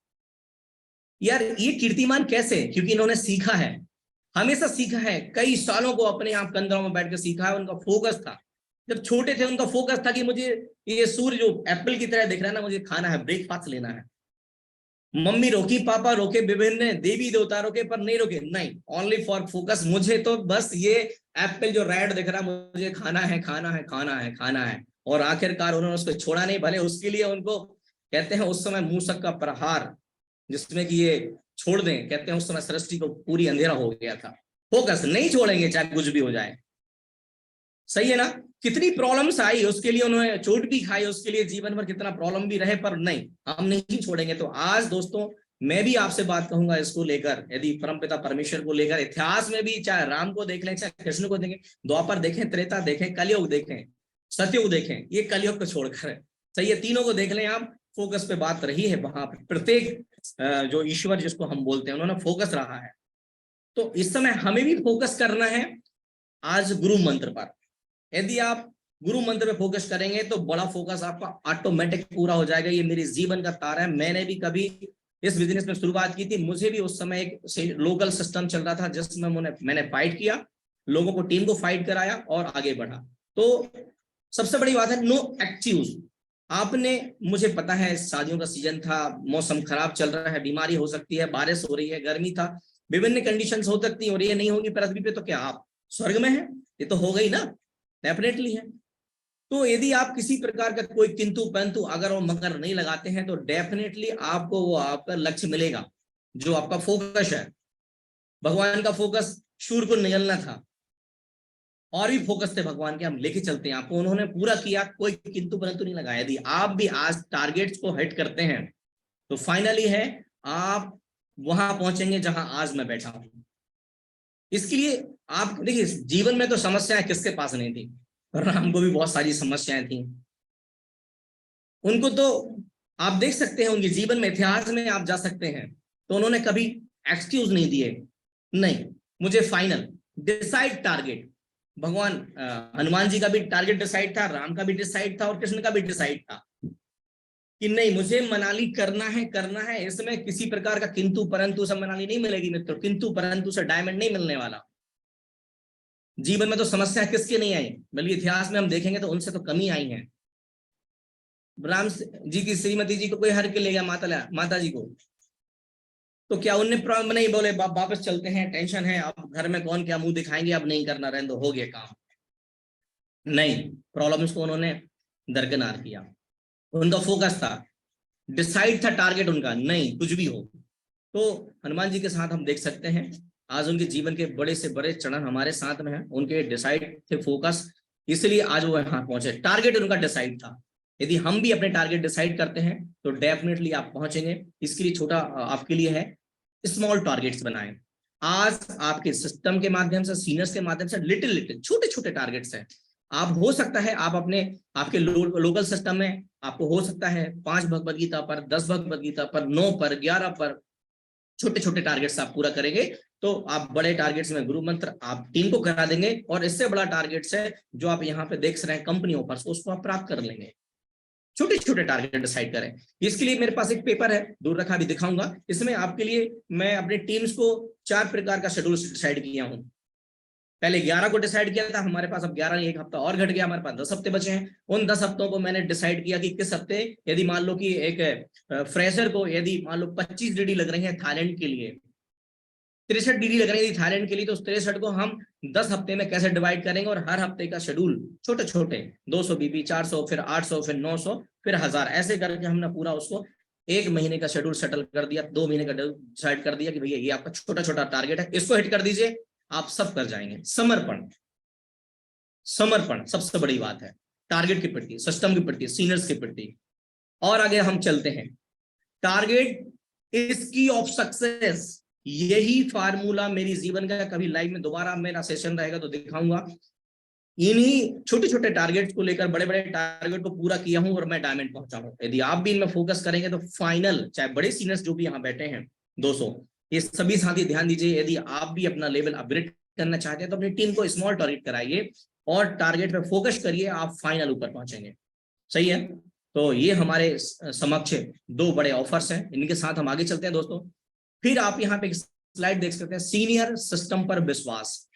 D: यार ये कीर्तिमान कैसे? क्योंकि इन्होंने सीखा है, हमेशा सीखा है, कई सालों को अपने आप कंधों में बैठ कर सीखा है। उनका फोकस था, जब छोटे थे उनका फोकस था कि मुझे ये सूर्य जो एप्पल की तरह दिख रहा है ना, मुझे खाना है, ब्रेकफास्ट लेना है। मम्मी रोकी, पापा रोके, विभिन्न देवी देवता रोके, पर नहीं रोके, नहीं, ओनली फॉर फोकस। मुझे तो बस ये एप्पल जो रेड दिख रहा है मुझे खाना है, खाना है, खाना है, खाना है। और आखिरकार उन्होंने उसको छोड़ा नहीं, भले उसके लिए उनको कहते हैं उस समय मूसक का प्रहार जिसमें कि ये छोड़ दें, कहते हैं उस समय सृष्टि को पूरी अंधेरा हो गया था। फोकस नहीं छोड़ेंगे चाहे कुछ भी हो जाए, सही है ना। कितनी प्रॉब्लम्स आई, उसके लिए उन्होंने चोट भी खाई, उसके लिए जीवन भर कितना प्रॉब्लम भी रहे, पर नहीं, हम नहीं छोड़ेंगे। तो आज दोस्तों मैं भी आपसे बात कहूंगा इसको लेकर, यदि परमपिता परमेश्वर को लेकर, इतिहास में भी चाहे राम को देख लें, चाहे कृष्ण को देखें, द्वापर देखें, त्रेता देखें, कलयुग देखें, सतयुग देखें, ये कलयुग को छोड़कर, सही है, तीनों को देख लें आप। फोकस पे बात रही है वहां पर, प्रत्येक जो ईश्वर जिसको हम बोलते हैं उन्होंने फोकस रहा है। तो इस समय हमें भी फोकस करना है आज गुरु मंत्र पर। यदि आप गुरु मंत्र पे फोकस करेंगे तो बड़ा फोकस आपका ऑटोमेटिक पूरा हो जाएगा। ये मेरे जीवन का तार है। मैंने भी कभी इस बिजनेस में शुरुआत की थी, मुझे भी उस समय एक लोकल सिस्टम चल रहा था जिसमें मैंने फाइट किया, लोगों को, टीम को फाइट कराया और आगे बढ़ा। तो सबसे बड़ी बात है नो एक्सक्यूज। आपने, मुझे पता है शादियों का सीजन था, मौसम खराब चल रहा है, बीमारी हो सकती है, बारिश हो रही है, गर्मी था, विभिन्न कंडीशंस हो सकती है और ये नहीं होगी पृथ्वी पे, तो क्या आप स्वर्ग में हैं? ये तो हो गई ना, डेफिनेटली है। तो यदि आप किसी प्रकार का कोई किंतु परंतु अगर वो मगर नहीं लगाते हैं तो डेफिनेटली आपको वो आपका लक्ष्य मिलेगा जो आपका फोकस है। भगवान का फोकस शूर को निगलना था और भी फोकस थे भगवान के, हम लेके चलते हैं आपको, उन्होंने पूरा किया, कोई किंतु परंतु नहीं लगाया। यदि आप भी आज टारगेट्स को हिट करते हैं तो फाइनली है आप वहां पहुंचेंगे जहां आज मैं बैठा हूं। इसके लिए आप देखिए, जीवन में तो समस्याएं किसके पास नहीं थी, राम को भी बहुत सारी समस्याएं थी। उनको तो आप देख सकते हैं, उनके जीवन में, इतिहास में आप जा सकते हैं, तो उन्होंने कभी एक्सक्यूज नहीं दिए, नहीं मुझे फाइनल डिसाइड टारगेट। भगवान हनुमान जी का भी टारगेट डिसाइड था, राम का भी डिसाइड था और कृष्ण का भी डिसाइड था कि नहीं मुझे मनाली करना है, करना है। इसमें किसी प्रकार का किंतु परंतु से मनाली नहीं मिलेगी मित्रों, किंतु परंतु से डायमंड नहीं मिलने वाला। जीवन में तो समस्या किसके नहीं आई, बल्कि इतिहास में हम देखेंगे तो उनसे तो कमी आई है। राम जी की श्रीमती जी को कोई हर के ले गया, माता जी को, तो क्या उनने प्रॉब्लम नहीं बोले वापस चलते हैं, टेंशन है, अब घर में कौन क्या मुंह दिखाएंगे, अब नहीं करना, रहने दो, हो गया काम? नहीं, प्रॉब्लम्स को उन्होंने दरकिनार किया। उनका फोकस था, डिसाइड था टारगेट उनका, नहीं कुछ भी हो। तो हनुमान जी के साथ हम देख सकते हैं आज उनके जीवन के बड़े से बड़े चरण हमारे साथ में हैं। उनके डिसाइड थे फोकस, इसलिए आज वो यहाँ पहुंचे। टारगेट उनका डिसाइड था। यदि हम भी अपने टारगेट डिसाइड करते हैं तो डेफिनेटली आप पहुंचेंगे। इसके लिए छोटा आपके लिए है, स्मॉल टारगेट्स बनाएं। आज आपके सिस्टम के माध्यम से, सीनियर्स के माध्यम से लिटिल छोटे छोटे टारगेट्स हैं। आप हो सकता है आप अपने आपके लोकल सिस्टम में आपको हो सकता है 5 भगवद गीता पर, 10 भगवद गीता पर, 9 पर, 11 पर छोटे छोटे टारगेट्स आप पूरा करेंगे तो आप बड़े टारगेट्स में गुरु मंत्र आप टीम को करा देंगे और इससे बड़ा टारगेट्स है जो आप यहाँ पे देख रहे हैं कंपनियों पर, उसको आप प्राप्त कर लेंगे। छोटे छोटे टारगेट डिसाइड करें। इसके लिए मेरे पास एक पेपर है, दूर रखा, भी दिखाऊंगा। इसमें आपके लिए मैं अपने टीम्स को 4 प्रकार का शेड्यूल डिसाइड किया हूं। पहले 11 को डिसाइड किया था, हमारे पास अब 11 एक हफ्ता और घट गया, हमारे पास 10 हफ्ते बचे हैं। उन 10 हफ्तों को मैंने डिसाइड किया कि किस हफ्ते, यदि मान लो कि एक फ्रेशर को यदि मान लो 25 डीडी लग रही है थाईलैंड के लिए, 63 डिग्री लग रही थी थाईलैंड के लिए, तो उस 63 को हम 10 हफ्ते में कैसे डिवाइड करेंगे, और हर हफ्ते का शेड्यूल छोटे छोटे 200 बीबी, 400, फिर 800, फिर 900, फिर 1000, ऐसे करके हमने पूरा उसको 1 महीने का शेड्यूल सेटल कर दिया, 2 महीने का डिसाइड कर दिया कि भैया ये आपका छोटा छोटा टारगेट है, इसको हिट कर दीजिए, आप सब कर जाएंगे। समर्पण, समर्पण सबसे बड़ी बात है टारगेट के प्रति, सिस्टम के प्रति, सीनियर्स के प्रति। और आगे हम चलते हैं, टारगेट इज की ऑफ सक्सेस, यही फार्मूला मेरी जीवन का, कभी लाइव में दोबारा मेरा सेशन रहेगा तो दिखाऊंगा। इन्हीं छोटे छोटे टारगेट को लेकर बड़े बड़े टारगेट को पूरा किया हूं और मैं डायमंड पहुंचा हूं। यदि आप भी इनमें फोकस करेंगे तो फाइनल, चाहे बड़े सीनियर्स जो भी यहाँ बैठे हैं 200, ये सभी साथी ध्यान दीजिए, यदि आप भी अपना लेवल अपग्रेड करना चाहते हैं तो अपनी टीम को स्मॉल टारगेट कराइए और टारगेट पे फोकस करिए, आप फाइनल ऊपर पहुंचेंगे। सही है, तो ये हमारे समक्ष 2 बड़े ऑफर्स हैं, इनके साथ हम आगे चलते हैं दोस्तों। फिर आप यहाँ पे एक स्लाइड देख सकते हैं, सीनियर सिस्टम पर विश्वास।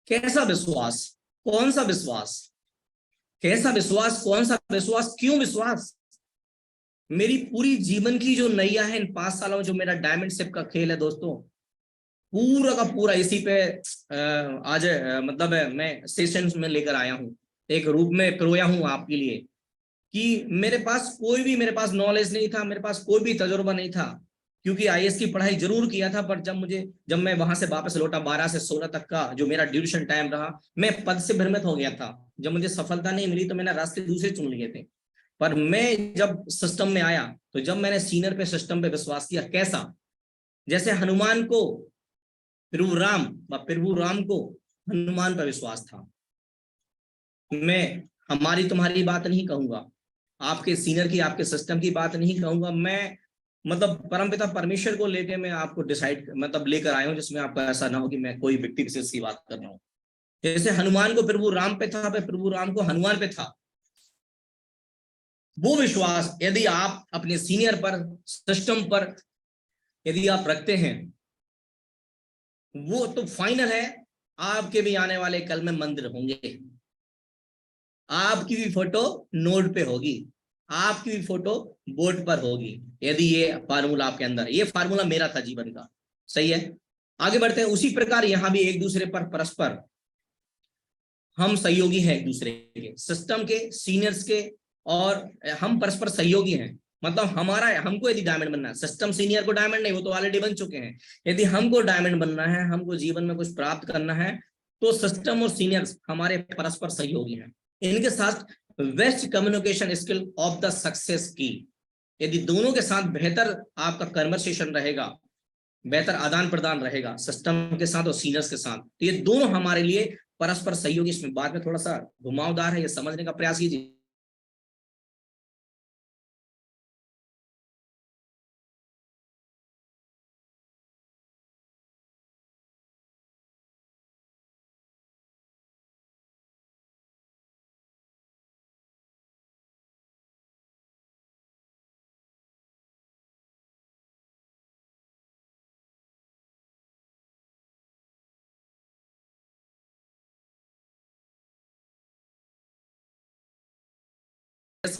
D: कैसा विश्वास, कौन सा विश्वास, कैसा विश्वास, कौन सा विश्वास, क्यों विश्वास? मेरी पूरी जीवन की जो नैया है, इन 5 सालों में जो मेरा डायमंड शिप का खेल है दोस्तों, पूरा का पूरा इसी पे आज मतलब मैं सेशंस में लेकर आया हूं, एक रूप में पिरोया हूं आपके लिए, कि मेरे पास मेरे पास नॉलेज नहीं था, मेरे पास कोई भी तजुर्बा नहीं था, क्योंकि आईएएस की पढ़ाई जरूर किया था, पर जब मैं वहां से वापस लौटा 12 से 16 तक का जो मेरा ड्यूरेशन टाइम रहा, मैं पद से भ्रमित हो गया था। जब मुझे सफलता नहीं मिली तो मैंने रास्ते दूसरे चुन लिए थे। पर मैं जब सिस्टम में आया, तो जब मैंने सीनियर पे, सिस्टम पे विश्वास किया, कैसा, जैसे हनुमान को प्रभु राम को हनुमान पर विश्वास था। मैं हमारी तुम्हारी बात नहीं कहूंगा, आपके सीनियर की, आपके सिस्टम की बात नहीं कहूंगा, मैं मतलब परमपिता परमेश्वर को लेके मैं आपको लेकर आया हूं, जिसमें आपका ऐसा ना हो कि मैं कोई व्यक्ति विशेष की बात कर रहा हूं। जैसे हनुमान को प्रभु राम पे था, प्रभु राम को हनुमान पे था। वो विश्वास यदि आप अपने सीनियर पर, सिस्टम पर यदि आप रखते हैं, वो तो फाइनल है, आपके भी आने वाले कल में मंदिर होंगे, आपकी भी फोटो नोट पे होगी, आपकी भी फोटो बोर्ड पर होगी, यदि ये फार्मूला आपके अंदर, ये फार्मूला मेरा था जीवन का। सही है, आगे बढ़ते हैं। उसी प्रकार यहां भी एक दूसरे पर परस्पर हम सहयोगी हैं, एक दूसरे के, सिस्टम के, सीनियर्स के, और हम परस्पर सहयोगी हैं। मतलब हमको यदि डायमंड बनना है, सिस्टम सीनियर को डायमंड नहीं, वो तो ऑलरेडी बन चुके हैं। यदि हमको डायमंड बनना है, हमको जीवन में कुछ प्राप्त करना है, तो सिस्टम और सीनियर्स हमारे परस्पर सहयोगी हैं। इनके साथ best communication skill of the success की, यदि दोनों के साथ बेहतर आपका कन्वर्सेशन रहेगा, बेहतर आदान प्रदान रहेगा सिस्टम के साथ और सीनियर्स के साथ, तो ये दोनों हमारे लिए परस्पर सहयोगी। इसमें बाद में थोड़ा सा घुमावदार है, ये समझने का प्रयास कीजिए।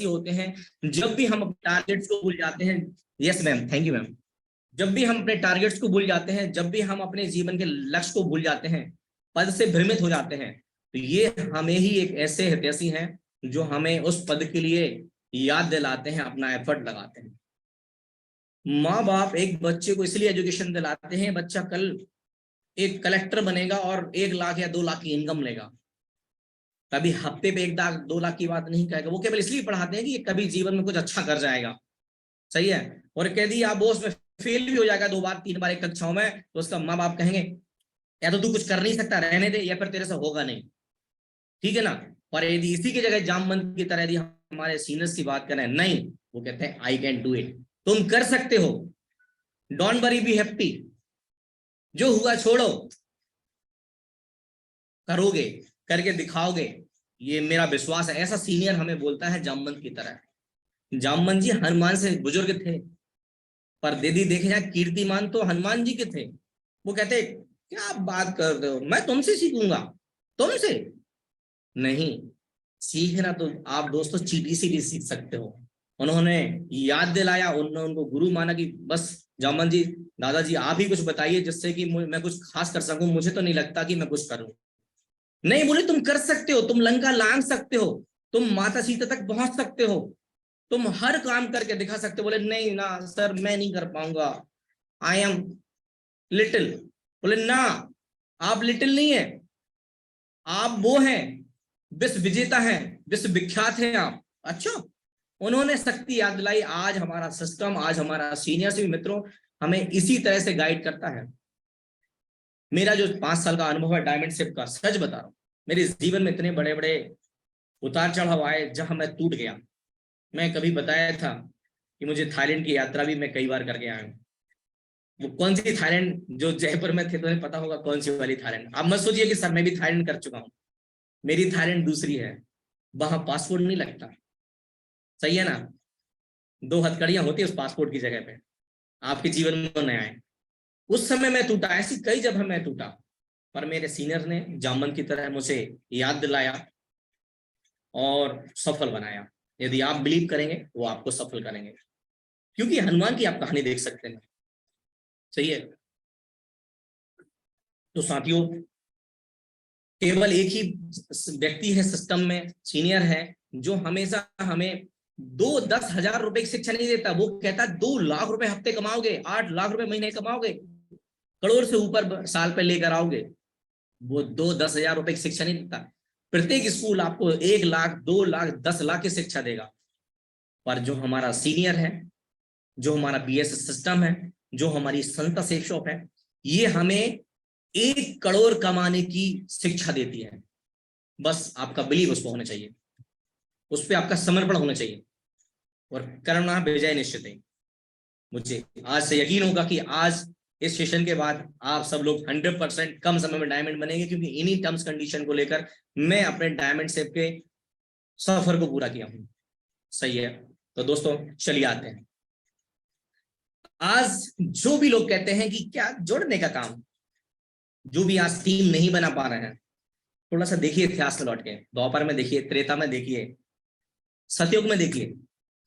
D: होते हैं जब भी हम अपने टारगेट्स को भूल जाते हैं। Yes ma'am, thank you ma'am. जब भी हम अपने टारगेट्स को भूल जाते हैं, जब भी हम अपने जीवन के लक्ष्य को भूल जाते हैं, पद से भ्रमित हो जाते हैं, तो ये हमें ही एक ऐसे हितैषी हैं जो हमें उस पद के लिए याद दिलाते हैं, अपना एफर्ट लगाते हैं। माँ बाप एक बच्चे को इसलिए एजुकेशन दिलाते हैं, बच्चा कल एक कलेक्टर बनेगा और 1 लाख या 2 लाख की इनकम लेगा, कभी हफ्ते पे 1 लाख 2 लाख की बात नहीं कहेगा। वो केवल इसलिए पढ़ाते हैं कि ये कभी जीवन में कुछ अच्छा कर जाएगा। सही है, और यदि आप वो उसमें फेल भी हो जाएगा 2 बार 3 बार एक कक्षाओं में, तो उसका माँ बाप कहेंगे या तो तू कुछ कर नहीं सकता, रहने दे, या फिर तेरे से होगा नहीं। ठीक है ना। और यदि इसी की जगह जामवंत की तरह यदि हमारे सीनियर्स की बात करें, नहीं, वो कहते हैं आई कैन डू इट, तुम कर सकते हो, डोंट वरी, बी हैप्पी, जो हुआ छोड़ो, करोगे, करके दिखाओगे, ये मेरा विश्वास है। ऐसा सीनियर हमें बोलता है जामवंत की तरह। जामवंत जी हनुमान से बुजुर्ग थे, पर यदि देखे जाए कीर्तिमान तो हनुमान जी के थे। वो कहते क्या बात कर रहे हो, मैं तुमसे सीखूंगा, तुमसे नहीं। सीखना तो आप दोस्तों चीटी से भी सीख सकते हो। उन्होंने याद दिलाया, उन्होंने उनको गुरु माना कि बस जामन जी, दादाजी आप ही कुछ बताइए जिससे कि मैं कुछ खास कर सकूं। मुझे तो नहीं लगता कि मैं कुछ करूं। नहीं बोले तुम कर सकते हो, तुम लंका लांग सकते हो, तुम माता सीता तक पहुंच सकते हो, तुम हर काम करके दिखा सकते हो। बोले नहीं ना सर मैं नहीं कर पाऊंगा, आई एम लिटिल। बोले ना, आप लिटिल नहीं है, आप वो हैं, विश्व विजेता हैं, विश्व विख्यात हैं आप। अच्छा, उन्होंने शक्ति याद दिलाई। आज हमारा सिस्टम, आज हमारा सीनियर्स भी मित्रों हमें इसी तरह से गाइड करता है। मेरा जो 5 साल का अनुभव है डायमंडशिप का, सच बता रहा हूं, मेरे जीवन में इतने बड़े बड़े उतार चढ़ाव आए जहां मैं टूट गया। मैं कभी बताया था कि मुझे थाईलैंड की यात्रा भी मैं कई बार करके आया हूं। वो कौन सी थाईलैंड, जो जयपुर में थे, तुम्हें पता होगा कौन सी वाली थाईलैंड। आप मत सोचिए कि सर मैं भी थाईलैंड कर चुका हूं, मेरी थाईलैंड दूसरी है, वहां पासपोर्ट नहीं लगता। सही है ना, 2 हथकड़ियां होती है उस पासपोर्ट की जगह पे। आपके जीवन में नया है। उस समय मैं टूटा, ऐसी कई जगह मैं टूटा, पर मेरे सीनियर ने जामन की तरह मुझे याद दिलाया और सफल बनाया। यदि आप बिलीव करेंगे वो आपको सफल करेंगे, क्योंकि हनुमान की आप कहानी देख सकते हैं। सही है। तो साथियों, केवल एक ही व्यक्ति है सिस्टम में, सीनियर है, जो हमेशा हमें 2-10 हजार रुपए की शिक्षा नहीं देता। वो कहता 2 लाख रुपए हफ्ते कमाओगे, 8 लाख रुपए महीने कमाओगे, करोड़ से ऊपर साल पे लेकर आओगे। वो 2-10 हजार रुपए की शिक्षा नहीं देता। प्रत्येक स्कूल आपको 1 लाख, 2 लाख, 10 लाख की शिक्षा देगा। पर जो हमारा सीनियर है, जो हमारा BS सिस्टम है, जो हमारी संता सेफ शॉप है, ये हमें 1 करोड़ कमाने की शिक्षा देती है। बस आपका बिलीव उस पर होना चाहिए, उस पर आपका समर्पण होना चाहिए, और करना विजय निश्चित है। मुझे आज से यकीन होगा कि आज इस सेशन के बाद आप सब लोग 100% कम समय में डायमंड बनेंगे, क्योंकि इन्हीं टर्म्स कंडीशन को लेकर मैं अपने डायमंड शेप के सफर को पूरा किया हूं। सही है। तो दोस्तों चलिए आते हैं। आज जो भी लोग कहते हैं कि क्या जोड़ने का काम, जो भी आज टीम नहीं बना पा रहे हैं, थोड़ा सा देखिए इतिहास में लौट के। द्वापर में देखिए, त्रेता में देखिए, सतयुग में देखिए,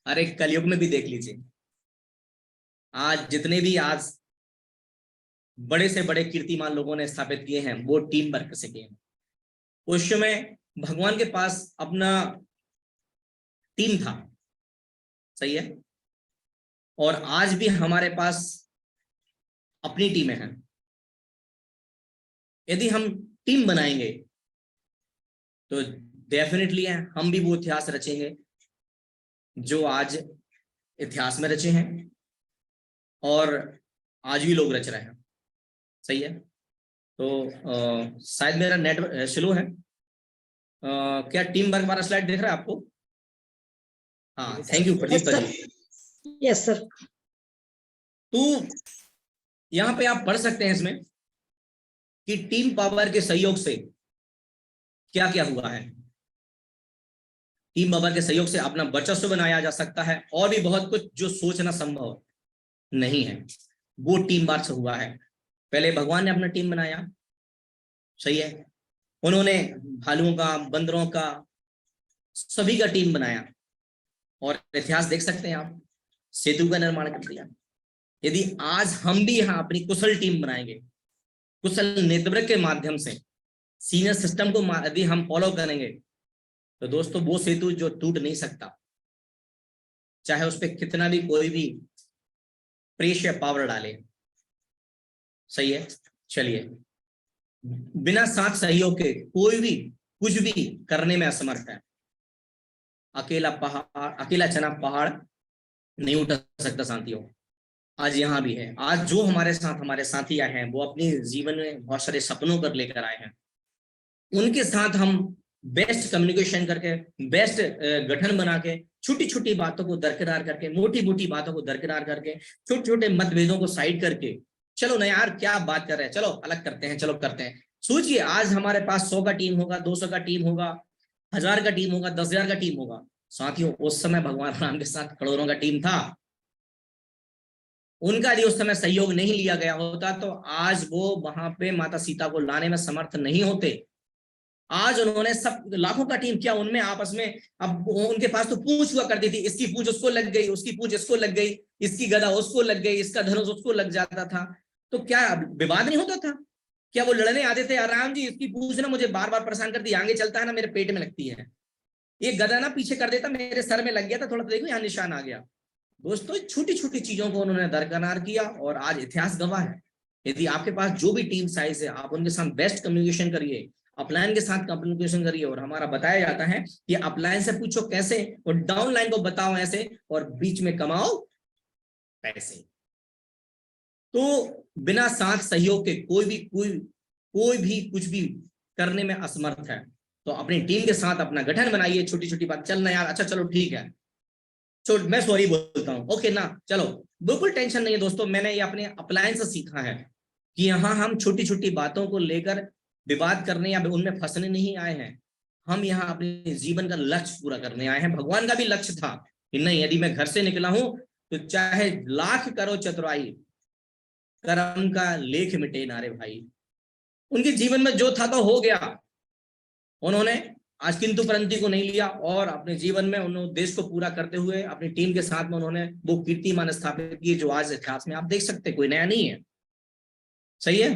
D: अरे कलयुग में भी देख लीजिए। आज जितने भी आज बड़े से बड़े कीर्तिमान लोगों ने स्थापित किए हैं, वो टीम वर्क से किए हैं। उस समय भगवान के पास अपना टीम था। सही है। और आज भी हमारे पास अपनी टीमें हैं। यदि हम टीम बनाएंगे तो डेफिनेटली हम भी वो इतिहास रचेंगे जो आज इतिहास में रचे हैं और आज भी लोग रच रहे हैं। सही है। तो शायद मेरा नेट स्लो है। क्या टीम वर्क वाला स्लाइड देख रहा है आपको? हाँ, thank you Pradeep ji.
H: Yes sir.
D: तो यहाँ पे आप पढ़ सकते हैं इसमें कि टीम पावर के सहयोग से क्या क्या हुआ है। टीम पावर के सहयोग से अपना वर्चस्व बनाया जा सकता है, और भी बहुत कुछ जो सोचना संभव नहीं है, वो टीम वर्क से हुआ है। पहले भगवान ने अपना टीम बनाया। सही है। उन्होंने भालुओं का, बंदरों का, सभी का टीम बनाया, और इतिहास देख सकते हैं आप, सेतु का निर्माण कर दिया। यदि आज हम भी यहाँ अपनी कुशल टीम बनाएंगे, कुशल नेतृत्व के माध्यम से सीनियर सिस्टम को यदि हम फॉलो करेंगे, तो दोस्तों वो सेतु जो टूट नहीं सकता, चाहे उस पर कितना भी कोई भी प्रेशर पावर डाले। सही है। चलिए, बिना साथ सहयोग के कोई भी कुछ भी करने में असमर्थ है। अकेला चना पहाड़ नहीं उठा सकता साथियों। आज यहाँ भी है। आज जो हमारे साथ हमारे साथी आए हैं, वो अपने जीवन में बहुत सारे सपनों कर लेकर आए हैं। उनके साथ हम बेस्ट कम्युनिकेशन करके, बेस्ट गठन बना के, छोटी छोटी बातों को दरकिनार करके, मोटी मोटी बातों को दरकिनार करके, छोटे छोटे मतभेदों को साइड करके, चलो ना यार क्या बात कर रहे हैं, चलो अलग करते हैं, चलो करते हैं। सोचिए, आज हमारे पास 100 का टीम होगा, 200 का टीम होगा, 1000 का टीम होगा, 10,000 का टीम होगा। साथियों, उस समय भगवान राम के साथ करोड़ों का टीम था। उनका यदि उस समय सहयोग नहीं लिया गया होता, तो आज वो वहां पे माता सीता को लाने में समर्थ नहीं होते। आज उन्होंने सब लाखों का टीम किया, उनमें आपस में अब उनके पास तो पूंछ हुआ करती थी, इसकी पूंछ उसको लग गई, उसकी पूंछ इसको लग गई, इसकी गदा उसको लग गई, इसका धनुष उसको लग जाता था। तो क्या विवाद नहीं होता था? क्या वो लड़ने आते थे, राम जी इसकी पूंछ ना मुझे बार बार परेशान करती, आगे चलता है ना मेरे पेट में लगती है, ये गदा ना पीछे कर देता, मेरे सर में लग गया था, थोड़ा देखो यहाँ निशान आ गया। दोस्तों छोटी छोटी चीजों को उन्होंने दरकिनार किया और आज इतिहास गवाह है। यदि आपके पास जो भी टीम साइज है, आप उनके साथ बेस्ट कम्युनिकेशन करिए, अपलाइन के साथ कम्युनिकेशन करिए। और हमारा बताया जाता है कि अपलाइन से पूछो कैसे और डाउन लाइन को बताओ ऐसे, और बीच में कमाओ पैसे। तो बिना साथ सहयोग के कोई भी कुछ भी करने में असमर्थ है। तो अपनी टीम के साथ अपना गठन बनाइए। छोटी छोटी बात, चलना यार, अच्छा चलो ठीक है, मैं सॉरी बोलता हूँ, ओके ना, चलो बिल्कुल टेंशन नहीं है दोस्तों। मैंने ये अपने अपलाइन से सीखा है कि यहाँ हम छोटी छोटी बातों को लेकर विवाद करने या उनमें फंसने नहीं आए हैं। हम यहाँ अपने जीवन का लक्ष्य पूरा करने आए हैं। भगवान का भी लक्ष्य था कि नहीं, यदि मैं घर से निकला हूं तो चाहे लाख करो चतुराई, कर्म का लेख मिटे नारे भाई। उनके जीवन में जो था तो हो गया, उन्होंने आज किंतु परंतु को नहीं लिया और अपने जीवन में उन्होंने देश को पूरा करते हुए अपनी टीम के साथ में उन्होंने वो कीर्तिमान स्थापित किए जो आज इतिहास में आप देख सकते हैं, कोई नया नहीं है। सही है,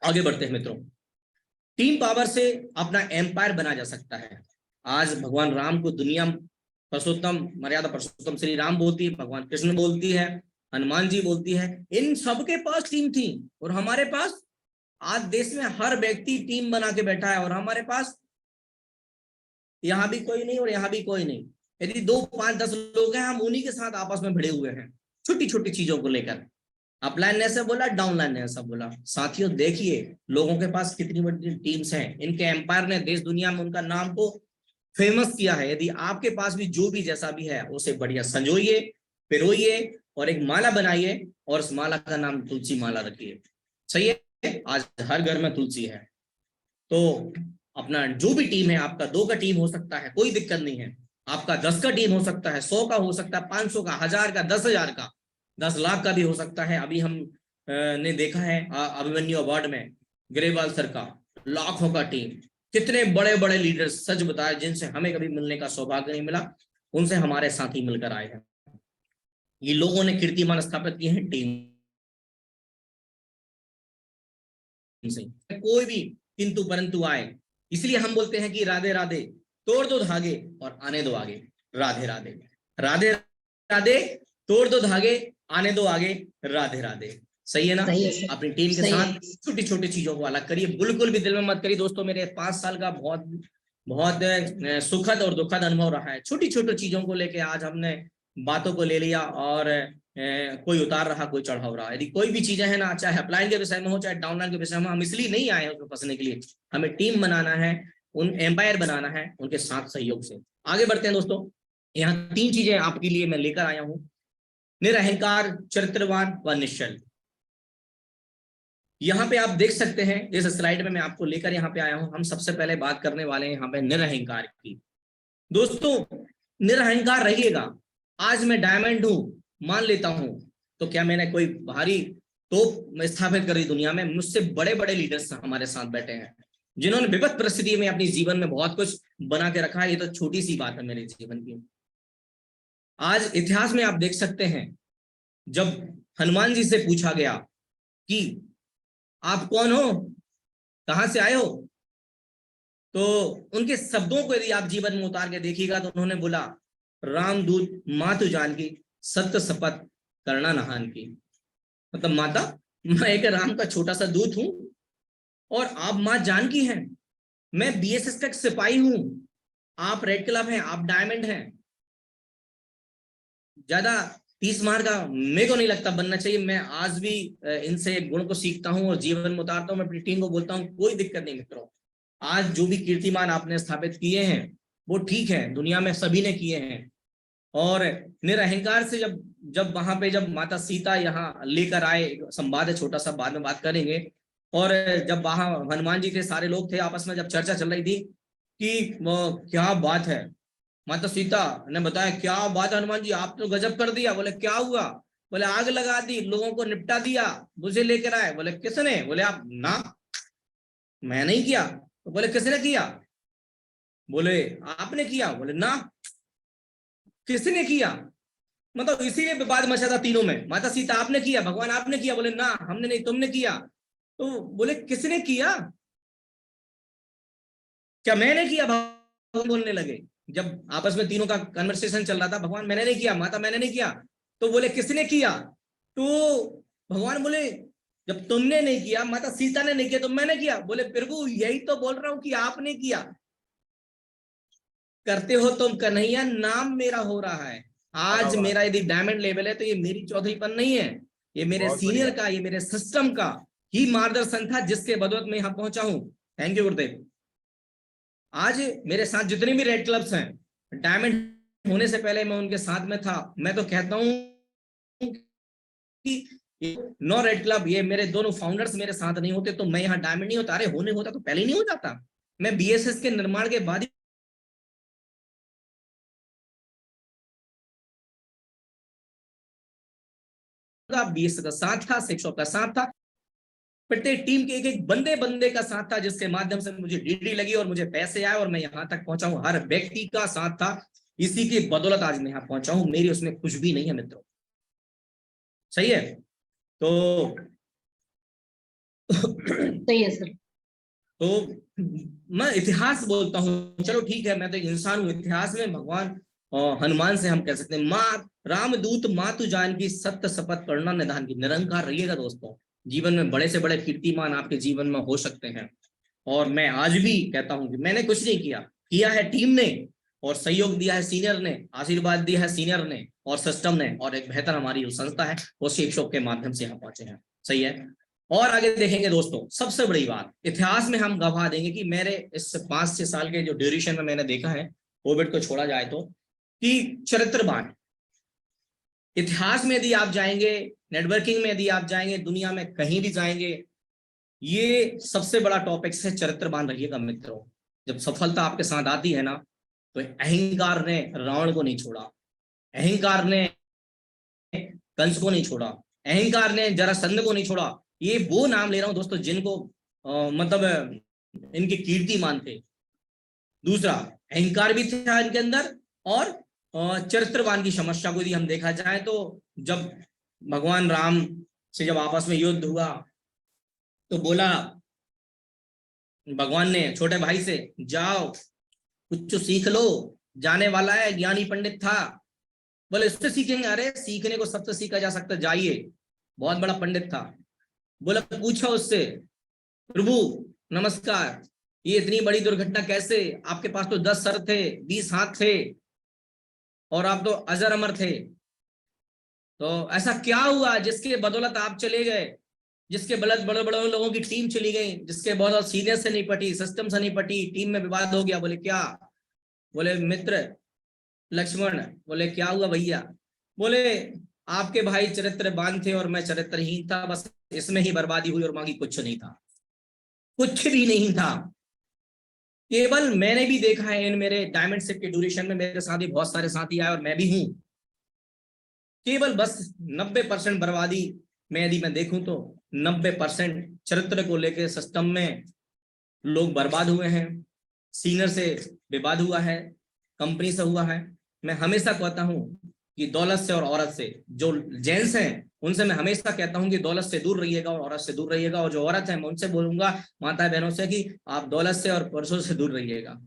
D: आगे बढ़ते हैं मित्रों। टीम पावर से अपना एम्पायर बना जा सकता है। आज भगवान राम को दुनिया पुरुषोत्तम, मर्यादा पुरुषोत्तम श्री राम बोलती है, भगवान कृष्ण बोलती है, हनुमान जी बोलती है, इन सबके पास टीम थी। और हमारे पास आज देश में हर व्यक्ति टीम बना के बैठा है और हमारे पास यहाँ भी कोई नहीं और यहाँ भी कोई नहीं। यदि 2, 5, 10 लोग हैं, हम उन्हीं के साथ आपस में भिड़े हुए हैं छोटी छोटी चीजों को लेकर। अपलाइन ने ऐसा बोला, डाउनलाइन ने ऐसा बोला। साथियों देखिए लोगों के पास कितनी बड़ी टीम्स हैं, इनके एम्पायर ने देश दुनिया में उनका नाम को फेमस किया है। यदि आपके पास भी जो भी जैसा भी है उसे बढ़िया संजोइए, पिरोइए और एक माला बनाइए और उस माला का नाम तुलसी माला रखिए। सही है, आज हर घर में तुलसी है। तो अपना जो भी टीम है, आपका 2 का टीम हो सकता है, कोई दिक्कत नहीं है। आपका 10 का टीम हो सकता है, 100 का हो सकता है, 500 का, 1000 का, 10,000 का, 10 लाख का भी हो सकता है। अभी हम ने देखा है अभिमन्यु अवार्ड में ग्रेवाल सर का लाखों का टीम, कितने बड़े बड़े लीडर्स, सच बताए, जिनसे हमें कभी मिलने का सौभाग्य नहीं मिला, उनसे हमारे साथी मिलकर आए हैं। ये लोगों ने कीर्तिमान स्थापित किए हैं टीम से। कोई भी किंतु परंतु आए, इसलिए हम बोलते हैं कि राधे राधे, तोड़ दो धागे और आने दो आगे। राधे राधे, राधे राधे, तोड़ दो धागे, आने दो आगे। राधे राधे। सही है ना? अपनी टीम के साथ छोटी छोटी चीजों को अलग करिए, बिल्कुल भी दिल में मत करिए। दोस्तों मेरे 5 साल का बहुत सुखद और दुखद अनुभव रहा है। छोटी छोटी चीजों को लेके आज हमने बातों को ले लिया और कोई उतार रहा, कोई चढ़ाव रहा। यदि कोई भी चीजें हैं ना, चाहे अपलाइन के विषय में हो, चाहे डाउनलाइन के विषय में, हम इसलिए नहीं आए हैं उसमें फंसने के लिए। हमें टीम बनाना है, उन एम्पायर बनाना है, उनके साथ सहयोग से आगे बढ़ते हैं। दोस्तों यहाँ 3 चीजें आपके लिए मैं लेकर आया हूं, निरअहंकार, चरित्रवान व निश्चल। यहाँ पे आप देख सकते हैं, इस स्लाइड में मैं आपको लेकर यहाँ पे आया हूं। हम सबसे पहले बात करने वाले हैं यहाँ पे निरअहंकार की। दोस्तों निरअहंकार रहिएगा। आज मैं डायमंड हूं मान लेता हूं, तो क्या मैंने कोई भारी तोप स्थापित करी दुनिया में? मुझसे बड़े बड़े लीडर्स हमारे साथ बैठे हैं जिन्होंने विपत्त परिस्थिति में अपने जीवन में बहुत कुछ बना के रखा है। ये तो छोटी सी बात है मेरे जीवन की। आज इतिहास में आप देख सकते हैं, जब हनुमान जी से पूछा गया कि आप कौन हो, कहां से आए हो, तो उनके शब्दों को यदि आप जीवन में उतार के देखिएगा तो उन्होंने बोला, रामदूत मातु जानकी, सत्य शपथ करना नहान की। मतलब माता, मैं एक राम का छोटा सा दूत हूं और आप मां जानकी हैं। मैं बीएसएस का सिपाही हूं, आप रेड क्लब हैं, आप डायमंड हैं। ज्यादा 30 मार का मेरे को नहीं लगता बनना चाहिए। मैं आज भी इनसे गुण को सीखता हूं और जीवन में उतारता हूं। मैं अपनी टीम को बोलता हूं कोई दिक्कत नहीं मित्रों, आज जो भी कीर्तिमान आपने स्थापित किए हैं वो ठीक है, दुनिया में सभी ने किए हैं। और निरअहंकार से जब वहां पे जब माता सीता यहाँ लेकर आए, संवाद है छोटा सा, बाद में बात करेंगे। और जब वहां हनुमान जी के सारे लोग थे, आपस में जब चर्चा चल रही थी कि क्या बात है, माता सीता ने बताया क्या बात है हनुमान जी, आप तो गजब कर दिया। बोले क्या हुआ? बोले आग लगा दी, लोगों को निपटा दिया, मुझे लेकर आए। बोले किसने? बोले आप ना, मैं नहीं किया। तो बोले किसने किया? बोले आपने किया। बोले ना, किसने किया? मतलब इसीलिए विवाद मचा था तीनों में। माता सीता आपने किया, भगवान आपने किया। बोले ना हमने नहीं, तुमने किया। तो बोले किसने किया? क्या मैंने किया? भगवान बोलने लगे। जब आपस में तीनों का कन्वर्सेशन चल रहा था, भगवान मैंने नहीं किया, माता मैंने नहीं किया। तो बोले किसने किया? तो भगवान बोले जब तुमने नहीं किया, माता सीता ने नहीं किया, तो मैंने किया। बोले प्रभु यही तो बोल रहा हूं कि आपने किया। करते हो तुम कन्हैया, नाम मेरा हो रहा है। आज मेरा यदि डायमंड लेवल है तो ये मेरी चौधरीपन नहीं है, ये मेरे सीनियर का, ये मेरे सिस्टम का ही मार्गदर्शन था, जिसके बदौलत मैं यहां पहुंचा हूं। थैंक यू गुरुदेव। आज मेरे साथ जितने भी रेड क्लब्स हैं, डायमंड होने से पहले मैं उनके साथ में था। मैं तो कहता हूं कि 9 रेड क्लब, ये मेरे दोनों फाउंडर्स मेरे साथ नहीं होते तो मैं यहाँ डायमंड नहीं होता। अरे होने होता तो पहले नहीं हो जाता। मैं बीएसएस के निर्माण के बाद बीएसएस का साथ था, शिक्षक का साथ था, प्रत्येक टीम के एक एक बंदे का साथ था, जिसके माध्यम से मुझे डिग्री लगी और मुझे पैसे आए और मैं यहां तक पहुंचा हूं। हर व्यक्ति का साथ था, इसी की बदौलत आज मैं यहां पहुंचा हूं। मेरी उसमें कुछ भी नहीं है मित्रों, सही है? तो
H: सही है सर।
D: तो मैं इतिहास बोलता हूं, चलो ठीक है, मैं तो एक इंसान हूं। इतिहास में भगवान हनुमान से हम कह सकते हैं, माँ रामदूत मातु जानकी सत्य शपथ करना निधान की। निरंकार रहिएगा दोस्तों, जीवन में बड़े से बड़े कीर्तिमान आपके जीवन में हो सकते हैं। और मैं आज भी कहता हूं कि मैंने कुछ नहीं किया, किया है टीम ने, और सहयोग दिया है सीनियर ने, आशीर्वाद दिया है सीनियर ने और सिस्टम ने, और एक बेहतर हमारी जो संस्था है वो शिक्षक के माध्यम से यहाँ पहुंचे हैं। सही है? और आगे देखेंगे दोस्तों, सबसे बड़ी बात इतिहास में हम गवाह देंगे कि मेरे इस 5-6 साल के जो ड्यूरेशन में मैंने देखा है, कोविड को छोड़ा जाए तो, कि चरित्रवान इतिहास में यदि आप जाएंगे, नेटवर्किंग में यदि आप जाएंगे, दुनिया में कहीं भी जाएंगे, ये सबसे बड़ा टॉपिक है। चरित्रवान रहिएगा मित्रों। जब सफलता आपके साथ आती है ना, तो अहंकार ने रावण को नहीं छोड़ा, अहंकार ने कंस को नहीं छोड़ा, अहंकार ने जरासंध को नहीं छोड़ा। ये वो नाम ले रहा हूं दोस्तों जिनको मतलब इनके कीर्तिमान थे। दूसरा, अहंकार भी था इनके अंदर, और चरित्रवान की समस्या को यदि हम देखा जाए तो जब भगवान राम से जब आपस में युद्ध हुआ तो बोला भगवान ने छोटे भाई से, जाओ कुछ सीख लो, जाने वाला है, ज्ञानी पंडित था। बोले इससे सीखेंगे? अरे सीखने को सबसे सीखा जा सकता, जाइए, बहुत बड़ा पंडित था। बोला पूछो उससे, प्रभु नमस्कार, ये इतनी बड़ी दुर्घटना कैसे? आपके पास तो 10 सर थे, 20 हाथ थे, और आप तो अजर अमर थे। तो ऐसा क्या हुआ जिसके बदौलत आप चले गए, जिसके बदौलत बड़े बड़े लोगों की टीम चली गई, जिसके बदौलत सीनियर से नहीं पटी, सिस्टम से नहीं पटी, टीम में विवाद हो गया? बोले क्या? बोले मित्र लक्ष्मण। बोले क्या हुआ भैया? बोले आपके भाई चरित्रवान थे और मैं चरित्रहीन था, बस इसमें ही बर्बादी हुई और बाकी कुछ नहीं था, कुछ भी नहीं था। केवल मैंने भी देखा है इन मेरे डायमंड शिप के ड्यूरेशन में, मेरे साथ भी बहुत सारे साथी आए और मैं भी हूं, केवल बस 90% बर्बादी में यदि मैं देखूं तो 90% चरित्र को लेकर सिस्टम में लोग बर्बाद हुए हैं। सीनियर से विवाद हुआ है, कंपनी से हुआ है। मैं हमेशा कहता हूं कि दौलत से और औरत से, जो जेंट्स हैं उनसे मैं हमेशा कहता हूं कि दौलत से दूर रहिएगा और औरत से दूर रहिएगा, और जो औरत है मैं उनसे बोलूंगा, माता बहनों से, कि आप दौलत से और पुरुषों से दूर रहिएगा।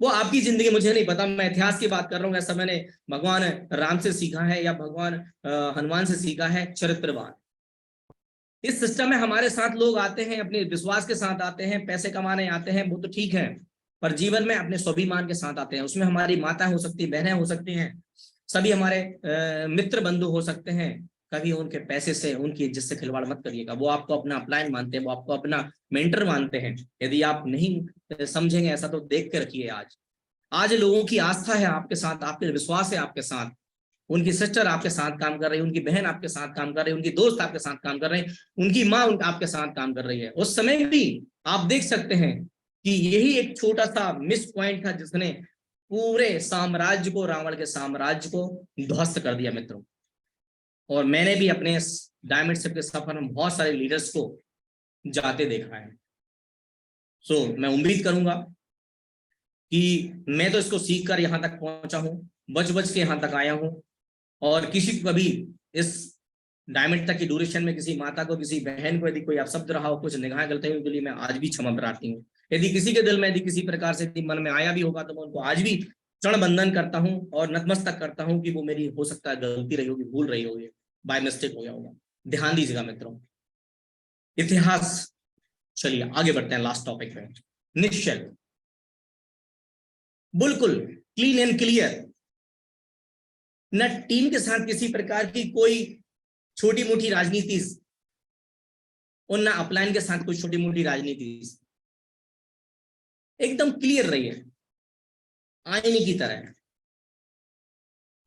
D: वो आपकी जिंदगी, मुझे नहीं पता, मैं इतिहास की बात कर रहा हूँ। ऐसा मैंने भगवान राम से सीखा है या भगवान हनुमान से सीखा है, चरित्रवान। इस सिस्टम में हमारे साथ लोग आते हैं, अपने विश्वास के साथ आते हैं, पैसे कमाने आते हैं, वो तो ठीक है, पर जीवन में अपने स्वाभिमान के साथ आते हैं। उसमें हमारी माता हो सकती, बहनें हो सकती हैं, सभी हमारे मित्र बंधु हो सकते हैं। कभी उनके पैसे से, उनकी इज्जत से खिलवाड़ मत करिएगा। वो आपको अपना अपलाइन मानते हैं, वो आपको अपना मेंटर मानते हैं। यदि आप नहीं समझेंगे ऐसा तो देख के रखिए। आज लोगों की आस्था है आपके साथ, आपके विश्वास है आपके साथ, उनकी सिस्टर आपके साथ काम कर रही है, उनकी बहन आपके साथ काम कर रही है, उनकी दोस्त आपके साथ काम कर रहे हैं, उनकी माँ आपके साथ काम कर रही है। उस समय भी आप देख सकते हैं कि यही एक छोटा सा मिस पॉइंट था जिसने पूरे साम्राज्य को, रावण के साम्राज्य को ध्वस्त कर दिया मित्रों। और मैंने भी अपने डायमंड शिप के सफर में बहुत सारे लीडर्स को जाते देखा है। मैं उम्मीद करूंगा कि मैं तो इसको सीख कर यहाँ तक पहुंचा हूँ, बच बच के यहाँ तक आया हूँ, और किसी को कभी इस डायमंड तक की ड्यूरेशन में किसी माता को, किसी बहन को यदि कोई अपशब्द रहा हो, कुछ निगाहें गलत हुई के लिए मैं आज भी क्षमा प्रार्थी हूँ। यदि किसी के दिल में यदि किसी प्रकार से मन में आया भी होगा तो मैं उनको आज भी चरण बंधन करता हूँ और नतमस्तक करता हूँ कि वो मेरी हो सकता है गलती रही होगी, भूल रही होगी, बाय मिस्टेक हो गया होगा। ध्यान दीजिएगा मित्रों, इतिहास। चलिए आगे बढ़ते हैं लास्ट टॉपिक पे। निश्चल, बिल्कुल क्लीन एंड क्लियर, न टीम के साथ किसी प्रकार की कोई छोटी मोटी राजनीति और ना अपलाइन के साथ कोई छोटी मोटी राजनीति, एकदम क्लियर रही है, आईने की तरह।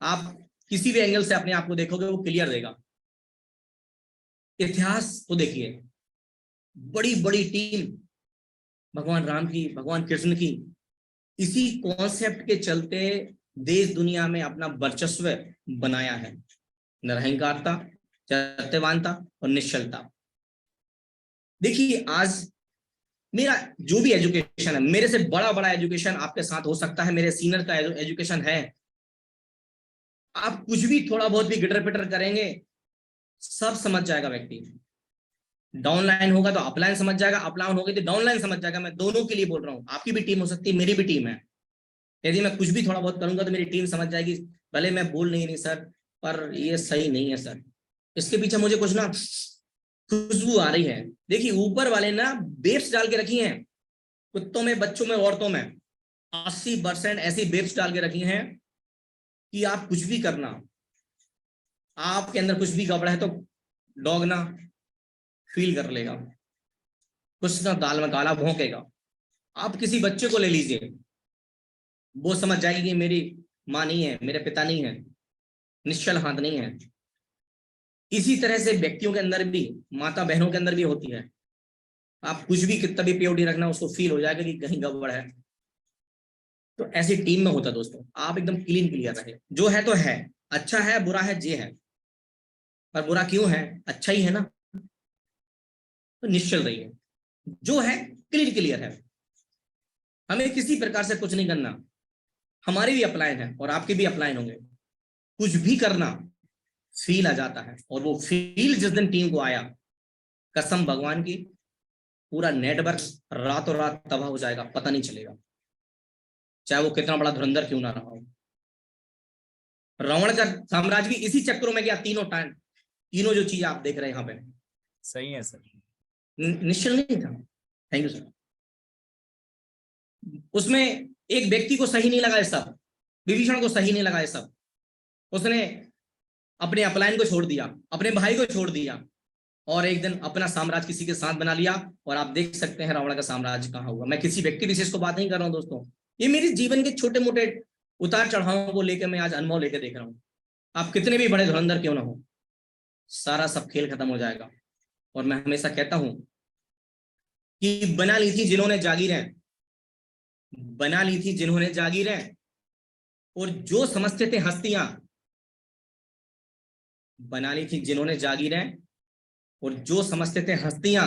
D: आप किसी भी एंगल से अपने आप को देखोगे वो क्लियर रहेगा। इतिहास को देखिए, बड़ी बड़ी टीम भगवान राम की, भगवान कृष्ण की, इसी कॉन्सेप्ट के चलते देश दुनिया में अपना वर्चस्व बनाया है। निरहंकारता, सत्यवानता और निश्चलता। देखिए आज मेरा जो भी एजुकेशन है, मेरे से बड़ा बड़ा एजुकेशन आपके साथ हो सकता है, मेरे सीनियर का एजुकेशन है, आप कुछ भी थोड़ा बहुत भी गिटर पिटर करेंगे सब समझ जाएगा व्यक्ति। डाउनलाइन होगा तो अपलाइन समझ जाएगा, अपलाइन होगी तो डाउनलाइन समझ जाएगा। मैं दोनों के लिए बोल रहा हूँ, आपकी भी टीम हो सकती है, मेरी भी टीम है। यदि मैं कुछ भी थोड़ा बहुत करूंगा तो मेरी टीम समझ जाएगी, भले मैं बोल नहीं सर पर ये सही नहीं है सर, इसके पीछे मुझे कुछ ना खुशबू आ रही है। देखिए ऊपर वाले ना बेब्स डाल के रखी हैं कुत्तों में, बच्चों में, औरतों में, 80% ऐसी बेब्स डाल के रखी हैं कि आप कुछ भी करना, आपके अंदर कुछ भी गड़बड़ है तो डॉग ना फील कर लेगा, कुछ ना दाल में काला भौंकेगा। आप किसी बच्चे को ले लीजिए, वो समझ जाएगी कि मेरी माँ नहीं है, मेरे पिता नहीं है, निश्चल हाथ नहीं है। इसी तरह से व्यक्तियों के अंदर भी, माता बहनों के अंदर भी होती है। आप कुछ भी कितना भी प्योरिटी रखना, उसको फील हो जाएगा कि कहीं गड़बड़ है। तो ऐसी टीम में होता दोस्तों, आप एकदम क्लीन क्लियर रहे, जो है तो है, अच्छा है बुरा है जे है, पर बुरा क्यों है, अच्छा ही है ना, तो निश्चल रहिए। जो है क्लीन क्लियर है, हमें किसी प्रकार से कुछ नहीं करना। हमारे भी अपलाइन है और आपके भी अपलाइन होंगे। कुछ भी करना फील आ जाता है, और वो फील जिस दिन टीम को आया, कसम भगवान की, पूरा नेटवर्क रातों रात तबाह हो जाएगा, पता नहीं चलेगा, चाहे वो कितना बड़ा धुरंधर क्यों ना रहा हो। रावण का साम्राज्य भी इसी चक्रों में गया, तीनों जो चीज आप देख रहे हैं यहाँ पे।
A: सही है सर।
D: निश्चल नहीं था। Thank you sir. उसमें एक व्यक्ति को सही नहीं लगा ये सब, विभीषण को सही नहीं लगा ये सब, उसने अपने अपलाइन को छोड़ दिया, अपने भाई को छोड़ दिया, और एक दिन अपना साम्राज्य किसी के साथ बना लिया। और आप देख सकते हैं रावण का साम्राज्य कहाँ हुआ। मैं किसी व्यक्ति विशेष को बात नहीं कर रहा हूँ दोस्तों, ये मेरे जीवन के छोटे मोटे उतार चढ़ावों को लेकर मैं आज अनुभव लेकर देख रहा हूँ। आप कितने भी बड़े धुरंधर क्यों ना हो, सारा सब खेल खत्म हो जाएगा। और मैं हमेशा कहता हूं कि बना ली थी जिन्होंने जागीरें, बना ली थी जिन्होंने जागीरें, और जो समझते थे हस्तियां, बना ली थी जिन्होंने जागीरें, और जो समझते थे हस्तियां,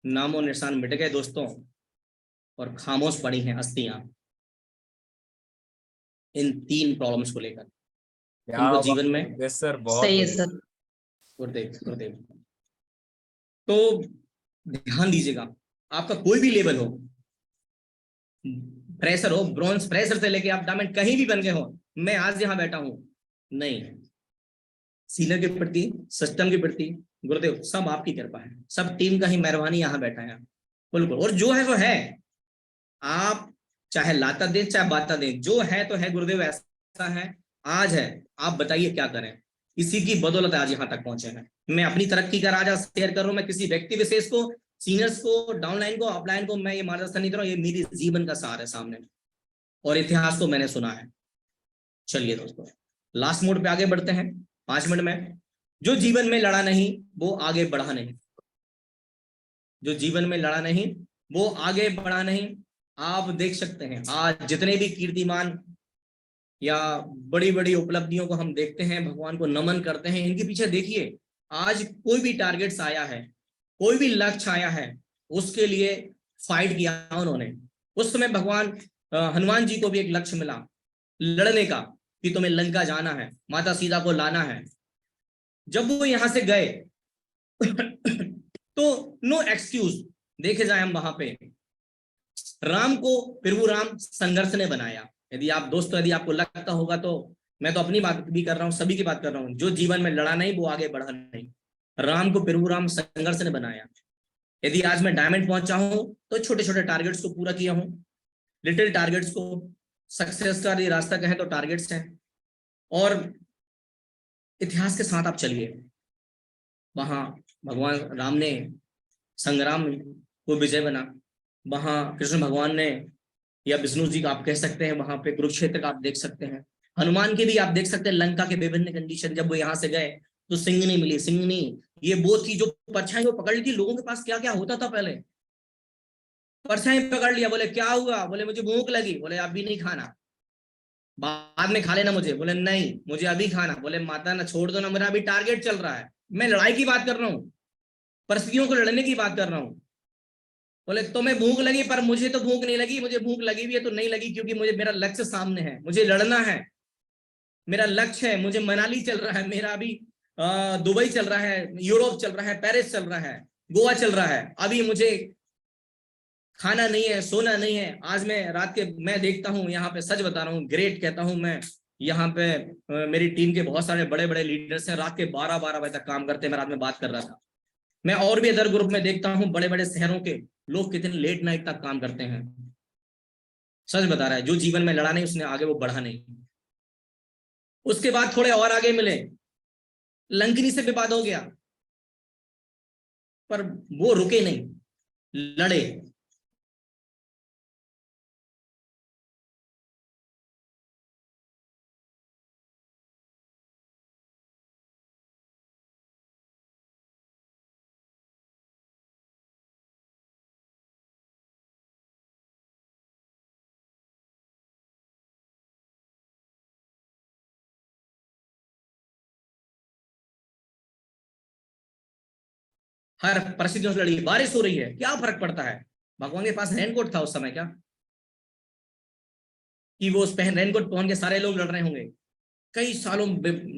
D: नामो निशान मिट गए दोस्तों, और खामोश पड़ी हैं हस्तियां। इन 3 प्रॉब्लम्स को लेकर उनको जीवन में
A: सर बहुत
H: सही है सर।
D: गुरुदेव। तो ध्यान दीजिएगा, आपका कोई भी लेवल हो, प्रेशर हो, ब्रॉन्ज प्रेशर से लेके आप डायमंड कहीं भी बन गए हो, मैं आज यहाँ बैठा हूं, नहीं, सीनियर के प्रति, सिस्टम के प्रति गुरुदेव सब आपकी कृपा है, सब टीम का ही मेहरबानी यहाँ बैठा है बिल्कुल। और जो है वो है, आप चाहे लाता दें चाहे बाता दें, जो है तो है गुरुदेव, ऐसा है आज है। आप बताइए क्या करें, इसी की बदौलत आज यहाँ तक पहुंचे हैं। मैं अपनी तरक्की का राजा शेयर कर रहा हूं, मैं किसी व्यक्ति विशेष को, सीनियर्स को, डाउनलाइन को, अपलाइन को मैं ये मार्गदर्शन नहीं कर रहा हूं, ये मेरी जीवन का सार है सामने, और इतिहास को मैंने सुना है। चलिए दोस्तों लास्ट मोड पे आगे बढ़ते हैं 5 मिनट में। जो जीवन में लड़ा नहीं वो आगे बढ़ा नहीं, जो जीवन में लड़ा नहीं वो आगे बढ़ा नहीं। आप देख सकते हैं आज जितने भी कीर्तिमान या बड़ी बड़ी उपलब्धियों को हम देखते हैं, भगवान को नमन करते हैं, इनके पीछे देखिए आज कोई भी टारगेट्स आया है, कोई भी लक्ष्य आया है, उसके लिए फाइट किया उन्होंने। उस समय भगवान हनुमान जी को भी एक लक्ष्य मिला लड़ने का कि तुम्हें लंका जाना है, माता सीता को लाना है। जब वो यहां से गए तो नो एक्सक्यूज देखे जाए हम वहां पे राम को प्रभु राम संघर्ष ने बनाया। यदि आप दोस्तों यदि आपको लगता होगा तो मैं तो अपनी बात भी कर रहा हूँ, सभी की बात कर रहा हूँ, जो जीवन में लड़ा नहीं वो आगे बढ़ा नहीं। राम को प्रभु राम संघर्ष ने बनाया। यदि आज मैं डायमंड पहुंचा हूं तो छोटे छोटे टारगेट्स को पूरा किया हूं, लिटिल टारगेट्स को। सक्सेस का यदि रास्ता कहें तो टारगेट्स हैं। और इतिहास के साथ आप चलिए, वहां भगवान राम ने संग्राम को विजय बना, वहां कृष्ण भगवान ने या विष्णु जी का आप कह सकते हैं, वहां पे कुरुक्षेत्र का आप देख सकते हैं, हनुमान के भी आप देख सकते हैं लंका के विभिन्न कंडीशन। जब वो यहाँ से गए तो सिंगनी मिली, सिंगनी ये वो थी जो परछाई को पकड़ ली थी। लोगों के पास क्या क्या होता था पहले, परछाई पकड़ लिया, बोले क्या हुआ, बोले मुझे भूख लगी, बोले अभी नहीं खाना, बाद में खा लेना मुझे, बोले नहीं मुझे अभी खाना, बोले माता ना छोड़ दो ना, मेरा अभी टारगेट चल रहा है, मैं लड़ाई की बात कर रहा हूँ, परिस्थितियों को लड़ने की बात कर रहा हूँ। बोले तुम्हें भूख लगी पर मुझे तो भूख नहीं लगी, मुझे भूख लगी भी है तो नहीं लगी, क्योंकि मुझे मेरा लक्ष्य सामने है, मुझे लड़ना है, मेरा लक्ष्य है, मुझे मनाली चल रहा है, मेरा अभी दुबई चल रहा है, यूरोप चल रहा है, पेरिस चल रहा है, गोवा चल रहा है, अभी मुझे खाना नहीं है, सोना नहीं है। आज मैं रात के मैं देखता हूँ यहाँ पे, सच बता रहा हूँ, ग्रेट कहता हूँ मैं, यहाँ पे मेरी टीम के बहुत सारे बड़े बड़े लीडर्स हैं, रात के 12-12 बजे तक काम करते हैं। मैं रात में बात कर रहा था, मैं और भी अदर ग्रुप में देखता हूँ बड़े बड़े शहरों के लोग कितने लेट नाइट तक काम करते हैं। सच बता रहा है, जो जीवन में लड़ा नहीं उसने आगे वो बढ़ा नहीं। उसके बाद थोड़े और आगे मिले, लंकिनी से विवाद हो गया, पर वो रुके नहीं, लड़े। हर परिस्थितियों से लड़ी। बारिश हो रही है, क्या फर्क पड़ता है, भगवान के पास रेनकोट था उस समय, क्या कि वो रेनकोट पहन के सारे लोग लड़ रहे होंगे। कई सालों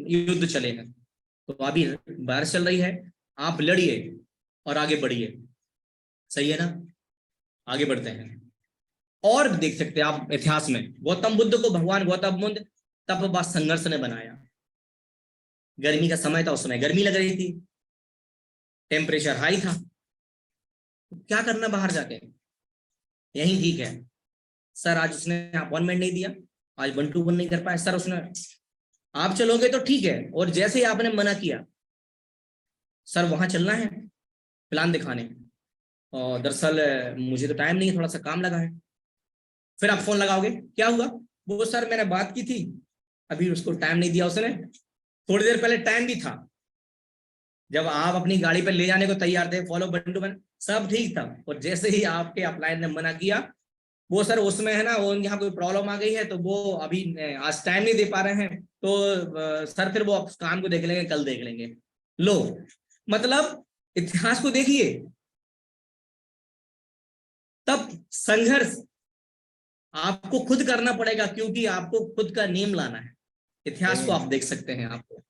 D: युद्ध चले हैं, तो अभी बारिश चल रही है, आप लड़िए और आगे बढ़िए, सही है ना, आगे बढ़ते हैं। और देख सकते हैं आप इतिहास में गौतम बुद्ध को भगवान गौतम बुद्ध तप संघर्ष ने बनाया। गर्मी का समय था, उस समय गर्मी लग रही थी, टेम्परेचर हाई था, क्या करना बाहर जाके, यही ठीक है। सर आज उसने अपॉइंटमेंट नहीं दिया, आज 1 to 1 नहीं कर पाए सर, उसने आप चलोगे तो ठीक है, और जैसे ही आपने मना किया सर वहां चलना है प्लान दिखाने, और दरअसल मुझे तो टाइम नहीं है, थोड़ा सा काम लगा है, फिर आप फोन लगाओगे, क्या हुआ, वो सर मैंने बात की थी, अभी उसको टाइम नहीं दिया उसने, थोड़ी देर पहले टाइम भी था, जब आप अपनी गाड़ी पे ले जाने को तैयार थे, फॉलो 1 to 1 सब ठीक था, और जैसे ही आपके अपलाइन ने मना किया, वो सर उसमें है ना, वो यहाँ कोई प्रॉब्लम आ गई है तो वो अभी आज टाइम नहीं दे पा रहे हैं, तो सर फिर वो काम को देख लेंगे, कल देख लेंगे। लो मतलब इतिहास को देखिए, तब संघर्ष आपको खुद करना पड़ेगा, क्योंकि आपको खुद का नेम लाना है। इतिहास को आप देख सकते हैं, आपको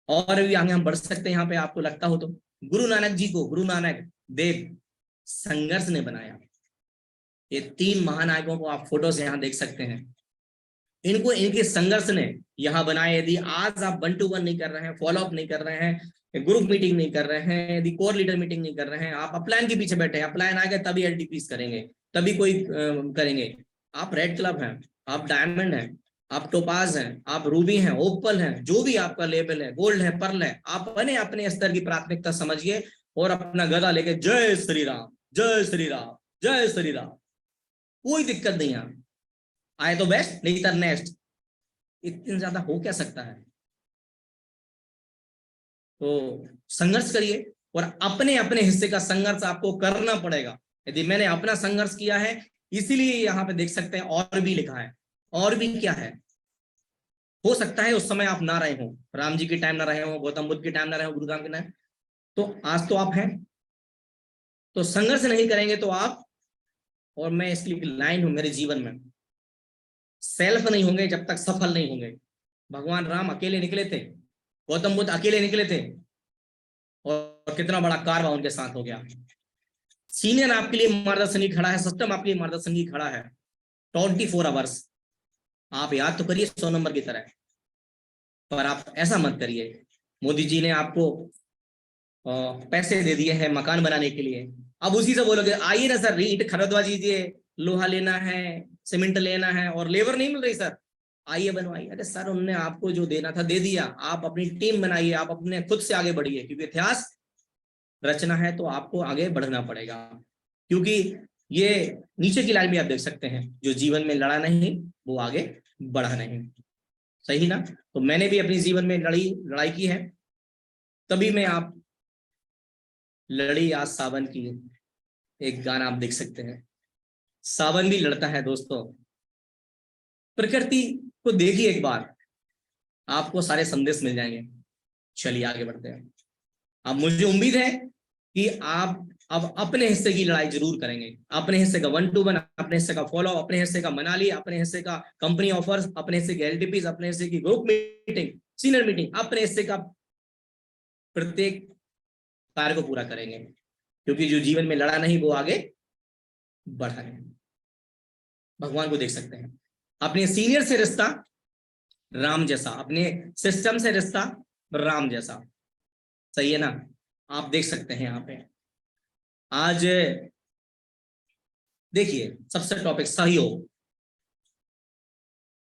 D: और भी आगे हम बढ़ सकते हैं। यहाँ पे आपको लगता हो तो गुरु नानक जी को गुरु नानक देव संघर्ष ने बनाया। ये 3 महानायकों को आप फोटो से यहाँ देख सकते हैं, इनको इनके संघर्ष ने यहाँ बनाया। यदि आज आप 1 to 1 नहीं कर रहे हैं, फॉलो अप नहीं कर रहे हैं, ग्रुप मीटिंग नहीं कर रहे हैं, यदि कोर लीडर मीटिंग नहीं कर रहे हैं, आप अपलाइन के पीछे बैठे हैं, अपलाइन आएगा तभी एलडीपीस करेंगे, तभी कोई करेंगे। आप रेड क्लब हैं, आप डायमंड हैं, आप टोपाज हैं, आप रूबी हैं, ओपल हैं, जो भी आपका लेवल है, गोल्ड है, पर्ल है, आप अपने स्तर की प्राथमिकता समझिए और अपना गदा लेके जय श्री राम, जय श्री राम, जय श्री राम, कोई दिक्कत नहीं है। आए तो बेस्ट, नहीं तो नेक्स्ट, इतनी ज्यादा हो क्या सकता है। तो संघर्ष करिए और अपने अपने हिस्से का संघर्ष आपको करना पड़ेगा। यदि मैंने अपना संघर्ष किया है, इसीलिए यहाँ पे देख सकते हैं और भी लिखा है। और भी क्या है, हो सकता है उस समय आप ना रहे हो, राम जी के टाइम ना रहे हो, गौतम बुद्ध के टाइम ना रहे हो, गुरुग्राम के टाइम, तो आज तो आप हैं। तो संघर्ष नहीं करेंगे तो आप और मैं इसकी एक लाइन हूं मेरे जीवन में, सेल्फ नहीं होंगे जब तक सफल नहीं होंगे। भगवान राम अकेले निकले थे, गौतम बुद्ध अकेले निकले थे, और कितना बड़ा कारवा उनके साथ हो गया। सीनियर आपके लिए मार्गदर्शन ही खड़ा है, सिस्टम आपके लिए मार्गदर्शन ही खड़ा है 24 आवर्स। आप याद तो करिए 100 नंबर की तरह, पर आप ऐसा मत करिए। मोदी जी ने आपको पैसे दे दिए हैं मकान बनाने के लिए, अब उसी से बोलोगे आइए ना सर ईंट खरीदवा दीजिए, लोहा लेना है, सीमेंट लेना है, और लेबर नहीं मिल रही सर, आइए बनवाइए। अरे सर उन्होंने आपको जो देना था दे दिया, आप अपनी टीम बनाइए, आप अपने खुद से आगे बढ़िए, क्योंकि इतिहास रचना है तो आपको आगे बढ़ना पड़ेगा। क्योंकि ये नीचे की लाइन में आप देख सकते हैं, जो जीवन में लड़ा नहीं वो आगे बढ़ा नहीं, सही ना। तो मैंने भी अपने जीवन में लड़ाई की है, तभी मैं आप लड़ी आज सावन की एक गाना आप देख सकते हैं। सावन भी लड़ता है दोस्तों, प्रकृति को देखिए एक बार, आपको सारे संदेश मिल जाएंगे। चलिए आगे बढ़ते हैं। अब मुझे उम्मीद है कि आप अब अपने हिस्से की लड़ाई जरूर करेंगे, अपने हिस्से का 1-to-1, अपने हिस्से का फॉलो, अपने हिस्से का मनाली, अपने हिस्से का कंपनी ऑफर्स, अपने हिस्से के एलटीपीज, अपने हिस्से की ग्रुप मीटिंग, सीनियर मीटिंग, अपने हिस्से का प्रत्येक कार्य को पूरा करेंगे, क्योंकि जो जीवन में लड़ा नहीं वो आगे बढ़ा नहीं। भगवान को देख सकते हैं, अपने सीनियर से रिश्ता राम जैसा, अपने सिस्टम से रिश्ता राम जैसा, सही है ना। आप देख सकते हैं यहाँ पे आज देखिए सबसे टॉपिक सहयोग।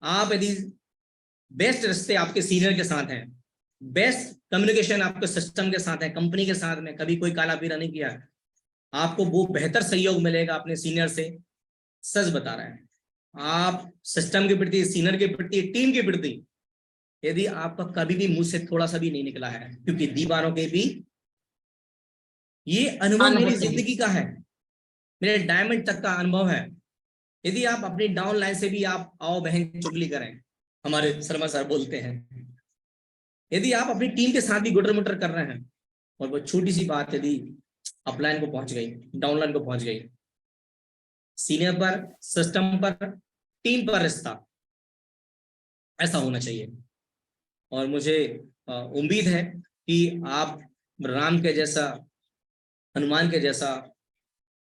D: आप यदि बेस्ट रिश्ते आपके सीनियर के साथ हैं, बेस्ट कम्युनिकेशन आपके सिस्टम के साथ है, कंपनी के साथ में कभी कोई काला पीला नहीं किया, आपको वो बेहतर सहयोग मिलेगा अपने सीनियर से। सच बता रहे हैं, आप सिस्टम के प्रति, सीनियर के प्रति, टीम के प्रति, यदि आपका कभी भी मुंह से थोड़ा सा भी नहीं निकला है, क्योंकि दीवारों के भी ये अनुभव मेरी जिंदगी का है, मेरे डायमंड तक का अनुभव है। यदि आप अपनी डाउन लाइन से भी आप आओ बहन चुगली करें, हमारे शर्मा सर बोलते हैं, यदि आप अपनी टीम के साथ भी गुटर मुटर कर रहे हैं, और वो छोटी सी बात यदि अपलाइन को पहुंच गई, डाउनलाइन को पहुंच गई, सीनियर पर, सिस्टम पर, टीम पर रिश्ता ऐसा होना चाहिए। और मुझे उम्मीद है कि आप राम के जैसा, हनुमान के जैसा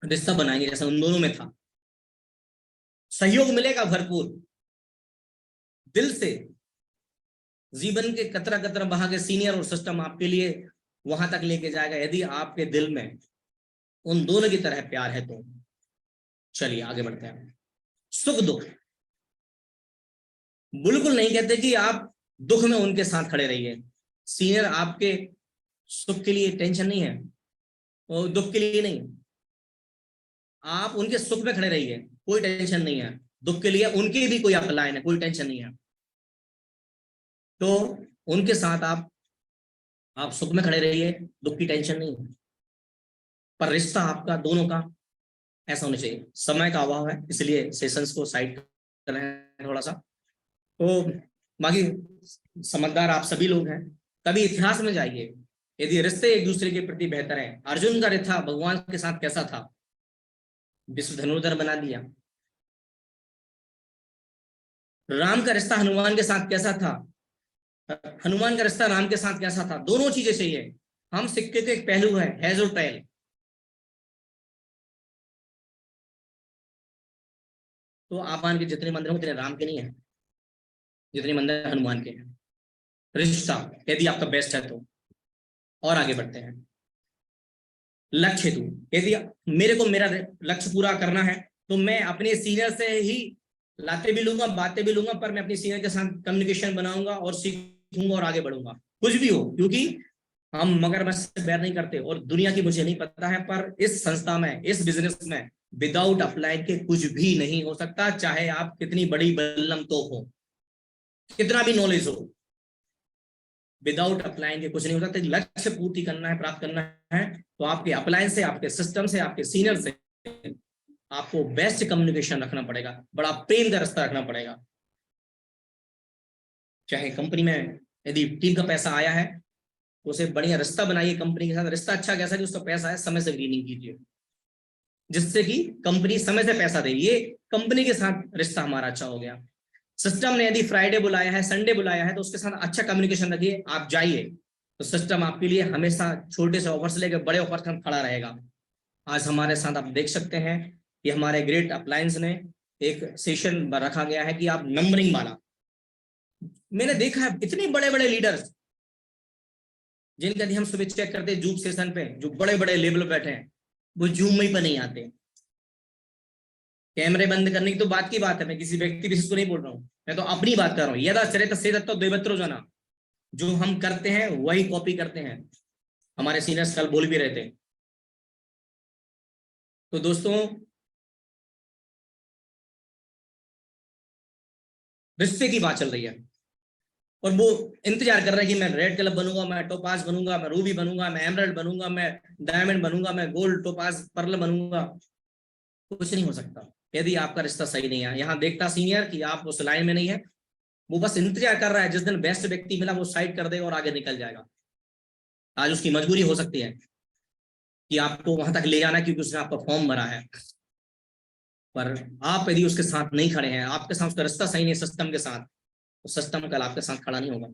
D: रिश्ता बनाएंगे जैसा उन दोनों में था। सहयोग मिलेगा भरपूर दिल से, जीवन के कतरा कतरा बहा के सीनियर और सिस्टम आपके लिए वहां तक लेके जाएगा, यदि आपके दिल में उन दोनों की तरह प्यार है तो। चलिए आगे बढ़ते हैं। सुख दुख, बिल्कुल नहीं कहते कि आप दुख में उनके साथ खड़े रहिए। सीनियर आपके सुख के लिए टेंशन नहीं है और दुख के लिए नहीं, आप उनके सुख में खड़े रहिए, कोई टेंशन नहीं है। दुख के लिए उनकी भी कोई अपलाइन है, कोई टेंशन नहीं है, तो उनके साथ आप सुख में खड़े रहिए, दुख की टेंशन नहीं है। पर रिश्ता आपका दोनों का ऐसा होना चाहिए। समय का अभाव है, इसलिए सेशंस को साइड कर रहे हैं थोड़ा सा। तो बाकी समझदार आप सभी लोग हैं, कभी इतिहास में जाइए, यदि रिश्ते एक दूसरे के प्रति बेहतर हैं। अर्जुन का रिश्ता भगवान के साथ कैसा था, विश्व धनुर्धर बना दिया। राम का रिश्ता हनुमान के साथ कैसा था, हनुमान का रिश्ता राम के साथ कैसा था। दोनों चीजें चाहिए, हम सिक्के के एक पहलू है, हैज और टेल। तो आप मान के जितने मंदिर हैं उतने राम के नहीं है, जितने मंदिर हनुमान के हैं। रिश्ता यदि आपका बेस्ट है तो। और आगे बढ़ते हैं। लक्ष्य हेतु, यदि मेरे को मेरा लक्ष्य पूरा करना है तो मैं अपने सीनियर से ही लाते भी लूंगा, बातें भी लूंगा, पर मैं अपने सीनियर के साथ कम्युनिकेशन बनाऊंगा और सीखूंगा और आगे बढ़ूंगा, कुछ भी हो। क्योंकि हम मगरमच्छ से बैर नहीं करते, और दुनिया की मुझे नहीं पता है, पर इस संस्था में, इस बिजनेस में विदाउट अपलाइन के कुछ भी नहीं हो सकता। चाहे आप कितनी बड़ी बल्लम तोप हो, कितना भी नॉलेज हो, विदाउट अपलाइन के कुछ नहीं हो सकता। लक्ष्य पूर्ति करना है, प्राप्त करना है, तो आपके अपलाइन से, आपके सिस्टम से, आपके सीनियर से आपको बेस्ट कम्युनिकेशन रखना पड़ेगा, बड़ा प्रेम का रास्ता रखना पड़ेगा। चाहे कंपनी में यदि टीम का पैसा आया है तो उसे बढ़िया रिश्ता बनाइए कंपनी के साथ। रिश्ता अच्छा कैसा कि उसका पैसा है, समय से ग्रीनिंग कीजिए। जिससे कि कंपनी समय से पैसा दे। ये कंपनी के साथ रिश्ता हमारा अच्छा हो गया। सिस्टम ने यदि फ्राइडे बुलाया है, संडे बुलाया है, तो उसके साथ अच्छा कम्युनिकेशन रखिए, आप जाइए, तो सिस्टम आपके लिए हमेशा छोटे से ऑफर से लेकर बड़े ऑफर तक खड़ा रहेगा। आज हमारे साथ आप देख सकते हैं कि हमारे ग्रेट अप्लायंस ने एक सेशन रखा गया है कि आप नंबरिंग वाला, मैंने देखा है इतने बड़े बड़े लीडर्स जिनका यदि हम सुबह चेक करते हैं जूम सेशन पे, जो बड़े बड़े लेवल पे बैठे हैं, वो जूम में पर नहीं आते। कैमरे बंद करने की तो बात की बात है, मैं किसी व्यक्ति विशेष को नहीं बोल रहा हूँ, मैं तो अपनी बात कर रहा हूँ। यदा चरित सेदत्तो दैवत्रो जना, जो हम करते हैं वही कॉपी करते हैं। हमारे सीनियर्स कल बोल भी रहे थे। तो दोस्तों, रिश्ते की बात चल रही है और वो इंतजार कर रहा है कि मैं रेड क्लब बनूंगा, मैं टोपाज बनूंगा, मैं रूबी बनूंगा, मैं एमरल्ड बनूंगा, मैं डायमंड बनूंगा, मैं गोल्ड टोपाज पर्ल बनूंगा। कुछ नहीं हो सकता यदि आपका रिश्ता सही नहीं है। यहाँ देखता सीनियर कि आप उस लाइन में नहीं है, वो बस इंतजार कर रहा है, जिस दिन बेस्ट व्यक्ति मिला वो साइड कर देगा और आगे निकल जाएगा। आज उसकी मजबूरी हो सकती है कि आपको वहां तक ले जाना क्योंकि उसने आपका फॉर्म भरा है, पर आप यदि उसके साथ नहीं खड़े हैं, आपके साथ उसका रिश्ता सही नहीं है सिस्टम के साथ, तो सिस्टम कल आपके साथ खड़ा नहीं होगा,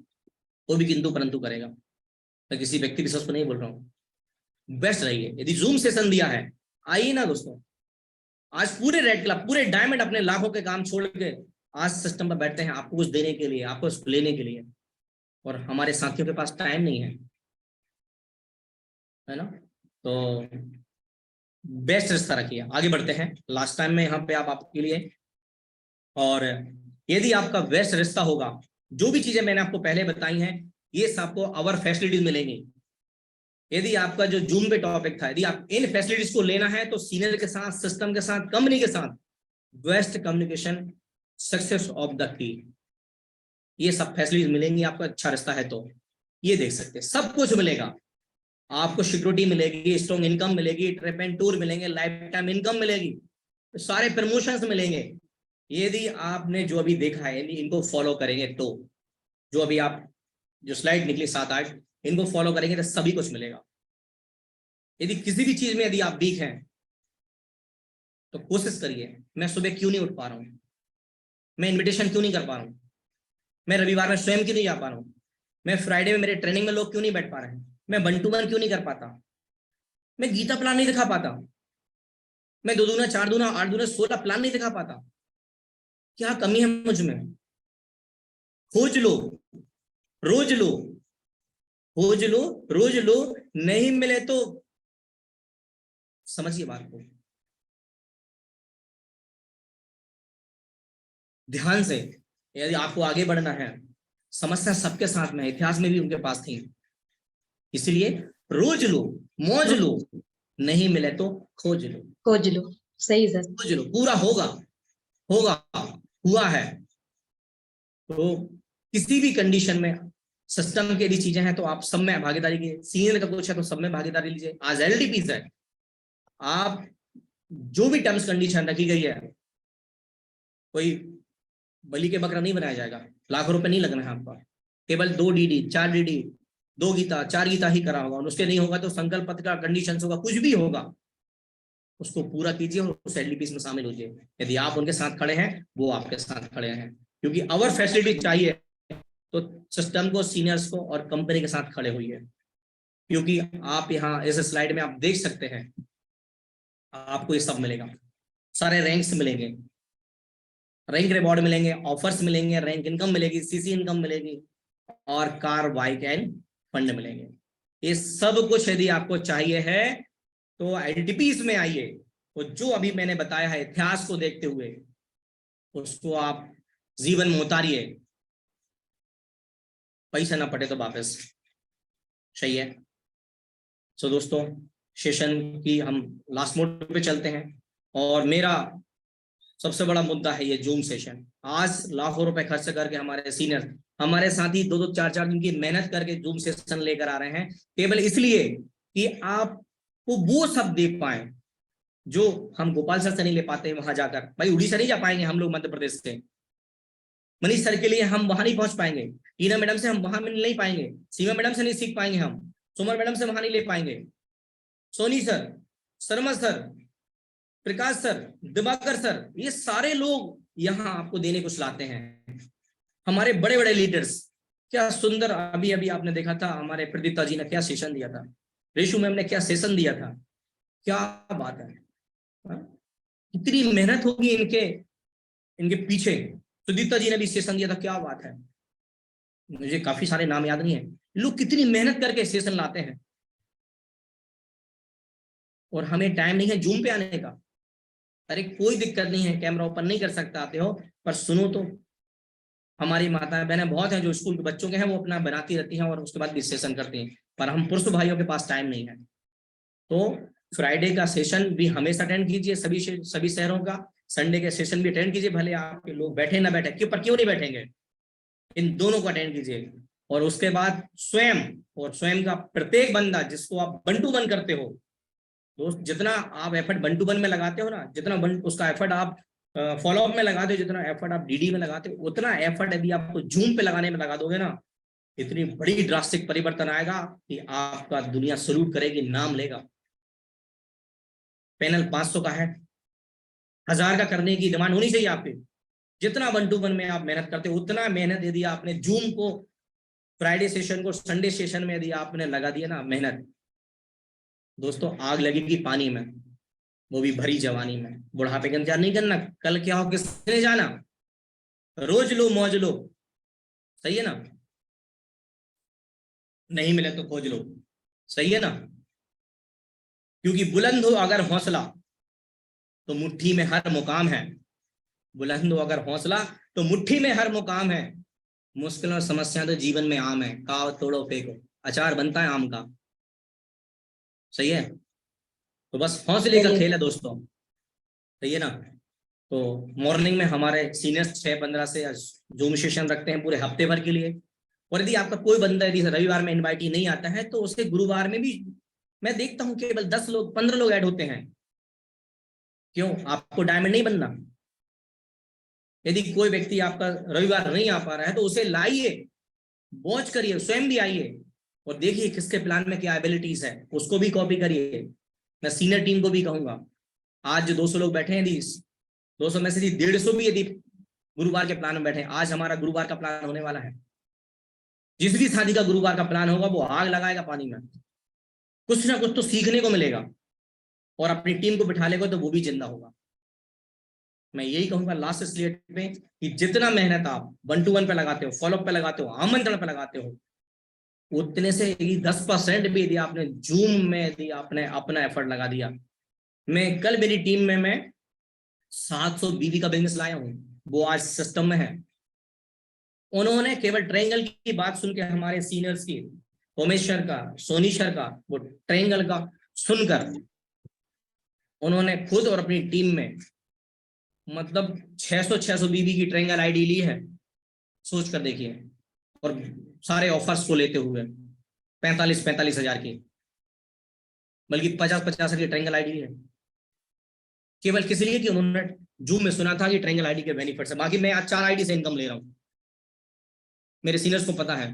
D: वो भी किंतु परंतु करेगा। मैं किसी व्यक्ति विशेष को नहीं बोल रहा हूँ। बेस्ट रहिए। यदि जूम सेशन दिया है, आइए ना दोस्तों। आज पूरे रेड क्लब, पूरे डायमंड अपने लाखों के काम छोड़ के आज सिस्टम पर बैठते हैं आपको कुछ देने के लिए, आपको कुछ लेने के लिए, और हमारे साथियों के पास टाइम नहीं है ना। तो बेस्ट रिश्ता रखिए। आगे बढ़ते हैं। लास्ट टाइम में यहाँ पे आप आपके लिए, और यदि आपका बेस्ट रिश्ता होगा, जो भी चीजें मैंने आपको पहले बताई हैं, ये सबको अवर फैसिलिटीज मिलेंगी। यदि आपका जो जूम पे टॉपिक था, यदि आप इन फैसिलिटीज को लेना है तो सीनियर के साथ, सिस्टम के साथ, कंपनी के साथ, best communication success of the key, ये सब फैसिलिटीज मिलेंगी। आपका अच्छा रिश्ता है तो ये देख सकते हैं, सब कुछ मिलेगा आपको। सिक्योरिटी मिलेगी, स्ट्रॉन्ग इनकम मिलेगी, ट्रिप एंड टूर मिलेंगे, लाइफ टाइम इनकम मिलेगी, सारे प्रमोशंस मिलेंगे। यदि आपने जो अभी देखा है, यदि इनको फॉलो करेंगे तो, जो अभी आप जो स्लाइड निकली 7-8, इनको फॉलो करेंगे तो सभी कुछ मिलेगा। यदि किसी भी चीज में यदि आप वीक हैं तो कोशिश करिए, मैं सुबह क्यों नहीं उठ पा रहा हूं, मैं इन्विटेशन क्यों नहीं कर पा रहा हूं, मैं रविवार में स्वयं क्यों नहीं जा पा रहा हूं, मैं फ्राइडे में मेरे ट्रेनिंग में लोग क्यों नहीं बैठ पा रहे हैं, मैं 1 to 1 क्यों नहीं कर पाता, मैं गीता प्लान नहीं दिखा पाता, मैं 2 दूना 4 दूना 8 दूना 16 प्लान नहीं दिखा पाता। क्या कमी है मुझ में? खोज लो, रोज लो, खोज लो, रोज लो, नहीं मिले तो समझिए बात को ध्यान से। यदि आपको आगे बढ़ना है, समस्या सबके साथ में, इतिहास में भी उनके पास थी, इसलिए रोज लो, मौज लो, नहीं मिले तो खोज लो।
H: खोज लो, सही सर।
D: खोज लो, पूरा होगा, होगा, हुआ है। तो किसी भी कंडीशन में सिस्टम की यदि चीजें हैं तो आप सब में भागीदारी कीजिए। सीनियर का कुछ है तो सब में भागीदारी लीजिए। आज LTPs है, आप जो भी टर्म्स कंडीशन रखी गई है, कोई बलि के बकरा नहीं बनाया जाएगा, लाखों रुपए नहीं लगना है आपका, केवल 2 DD 4 DD 2 गीता 4 गीता ही करा होगा, और उसके नहीं होगा तो संकल्प पत्र का कंडीशन होगा, कुछ भी होगा, उसको पूरा कीजिए और उस LTPs में शामिल होजिए। यदि आप उनके साथ खड़े हैं, वो आपके साथ खड़े हैं, क्योंकि अवर फैसिलिटी चाहिए तो सिस्टम को, सीनियर्स को और कंपनी के साथ खड़े हुई है। क्योंकि आप यहाँ इस स्लाइड में आप देख सकते हैं, आपको ये सब मिलेगा, सारे रैंक्स मिलेंगे, रैंक रिवॉर्ड मिलेंगे, ऑफर्स मिलेंगे, रैंक इनकम मिलेगी, CC इनकम मिलेगी, और कार, बाइक एंड फंड मिलेंगे। ये सब कुछ यदि आपको चाहिए है तो LTPs में आइए, तो जो अभी मैंने बताया है इतिहास को देखते हुए उसको आप जीवन में उतारिए, पैसा ना पटे तो वापस। सही है। सो दोस्तों, सेशन की हम लास्ट मोड पे चलते हैं, और मेरा सबसे बड़ा मुद्दा है ये जूम सेशन। आज लाखों रुपए खर्च करके हमारे सीनियर, हमारे साथी 2-2 4-4 दिन की मेहनत करके जूम सेशन लेकर आ रहे हैं, केवल इसलिए कि आपको वो सब देख पाए जो हम गोपाल सर से नहीं ले पाते हैं वहां जाकर। भाई उड़ीसा नहीं जा पाएंगे हम लोग, मध्य प्रदेश से। मनीष सर के लिए हम वहां नहीं पहुंच पाएंगे, टीना मैडम से हम वहां मिल नहीं पाएंगे, सीमा मैडम से नहीं सीख पाएंगे, हम सुमन मैडम से वहां नहीं ले पाएंगे, सोनी सर, शर्मा सर, प्रकाश सर, दिवाकर सर, ये सारे लोग यहाँ आपको देने कुछ लाते हैं। हमारे बड़े बड़े लीडर्स, क्या सुंदर, अभी अभी आपने देखा था हमारे प्रदीप्ता जी ने क्या सेशन दिया था, रेशु मैम ने क्या सेशन दिया था, क्या बात है। कितनी मेहनत होगी इनके पीछे। सुदीप्ता जी ने भी सेशन दिया था, क्या बात है। मुझे काफी सारे नाम याद नहीं है। लोग कितनी मेहनत करके सेशन लाते हैं और हमें टाइम नहीं है जूम पे आने का। अरे कोई दिक्कत नहीं है, कैमरा ओपन नहीं कर सकता आते हो, पर सुनो तो। हमारी माताएं बहनें बहुत हैं जो स्कूल के बच्चों के हैं, वो अपना बनाती रहती हैं और उसके बाद भी सेशन करती हैं, पर हम पुरुष भाइयों के पास टाइम नहीं है। तो फ्राइडे का सेशन भी हमेशा अटेंड कीजिए, सभी शहरों का। संडे के सेशन भी अटेंड कीजिए, भले आपके लोग बैठे ना बैठे, क्यों नहीं बैठेंगे, इन दोनों को अटेंड कीजिए। और उसके बाद स्वयं का प्रत्येक बंदा जिसको आप 1 to 1 करते हो दोस्त, जितना आप एफर्ट 1 to 1 में लगाते हो ना, जितना उसका एफर्ट आप फॉलोअप में लगाते हो, जितना एफर्ट आप डीडी में लगाते हो, उतना एफर्ट यदि आपको जूम पे लगाने में लगा दोगे ना, इतनी बड़ी ड्रास्टिक परिवर्तन आएगा कि आपका दुनिया सल्यूट करेगी, नाम लेगा। पैनल 500 का है, 1000 का करने की डिमांड होनी चाहिए आपकी। जितना 1 to 1 में आप मेहनत करते हो, उतना मेहनत यदि आपने जूम को, फ्राइडे सेशन को, संडे सेशन में यदि आपने लगा दिया ना मेहनत, दोस्तों आग लगेगी पानी में, वो भी भरी जवानी में। बुढ़ापे का इंतजार नहीं करना, कल क्या हो किसने जाना, रोज लो मौज लो, सही है ना, नहीं मिले तो खोज लो, सही है ना। क्योंकि बुलंद हो अगर हौसला तो मुट्ठी में हर मुकाम है, बुलंद हो अगर हौसला तो मुट्ठी में हर मुकाम है। मुश्किल और समस्या तो जीवन में आम है, काव तोड़ो फेंको, अचार बनता है आम का, सही है। तो बस हौसले का खेल है दोस्तों, सही है ना। तो मॉर्निंग में हमारे सीनियर्स 6-15 से जूम सेशन रखते हैं पूरे हफ्ते भर के लिए। और यदि आपका कोई बंदा यदि रविवार में इनवाइट ही नहीं आता है तो उसे गुरुवार में भी मैं देखता हूं केवल 10 लोग 15 लोग ऐड होते हैं। क्यों, आपको डायमंड नहीं बनना। यदि कोई व्यक्ति आपका रविवार नहीं आ पा रहा है तो उसे लाइए, वॉच करिए, स्वयं भी आइए और देखिए किसके प्लान में क्या एबिलिटीज है, उसको भी कॉपी करिए। मैं सीनियर टीम को भी कहूंगा, आज जो 200 लोग बैठे हैं, 200 में से 150 भी यदि गुरुवार के प्लान में बैठे, आज हमारा गुरुवार का प्लान होने वाला है। जिस भी शादी का गुरुवार का प्लान होगा वो आग लगाएगा पानी में, कुछ ना कुछ तो सीखने को मिलेगा और अपनी टीम को बिठा लेगा तो वो भी जिंदा होगा। मैं यही कहूंगा लास्ट स्लेट में कि जितना मेहनत आप 1 to 1 पे लगाते हो, फॉलोअप पे लगाते हो, आमंत्रण पे लगाते हो, उतने से 10% भी यदि आपने जूम में यदि आपने अपना एफर्ट लगा दिया। मैं कल मेरी टीम में मैं 700 बीवी का बिजनेस लाया हूं, वो आज सिस्टम में है। उन्होंने केवल ट्रायंगल की बात सुन के, हमारे सीनियर्स की, उमेश सर का, सोनी सर का, वो ट्रायंगल का सुनकर उन्होंने खुद और अपनी टीम में मतलब 600 बीबी की ट्रायंगल आईडी ली है, सोच कर देखिए। और सारे ऑफर्स को लेते हुए 45 हजार की, बल्कि 50 की ट्रायंगल आईडी है, केवल किस लिए कि उन्होंने जूम में सुना था कि ट्रायंगल आईडी के बेनिफिट्स है। बाकी मैं आज 4 आईडी से इनकम ले रहा हूं, मेरे सीनियर्स को पता है।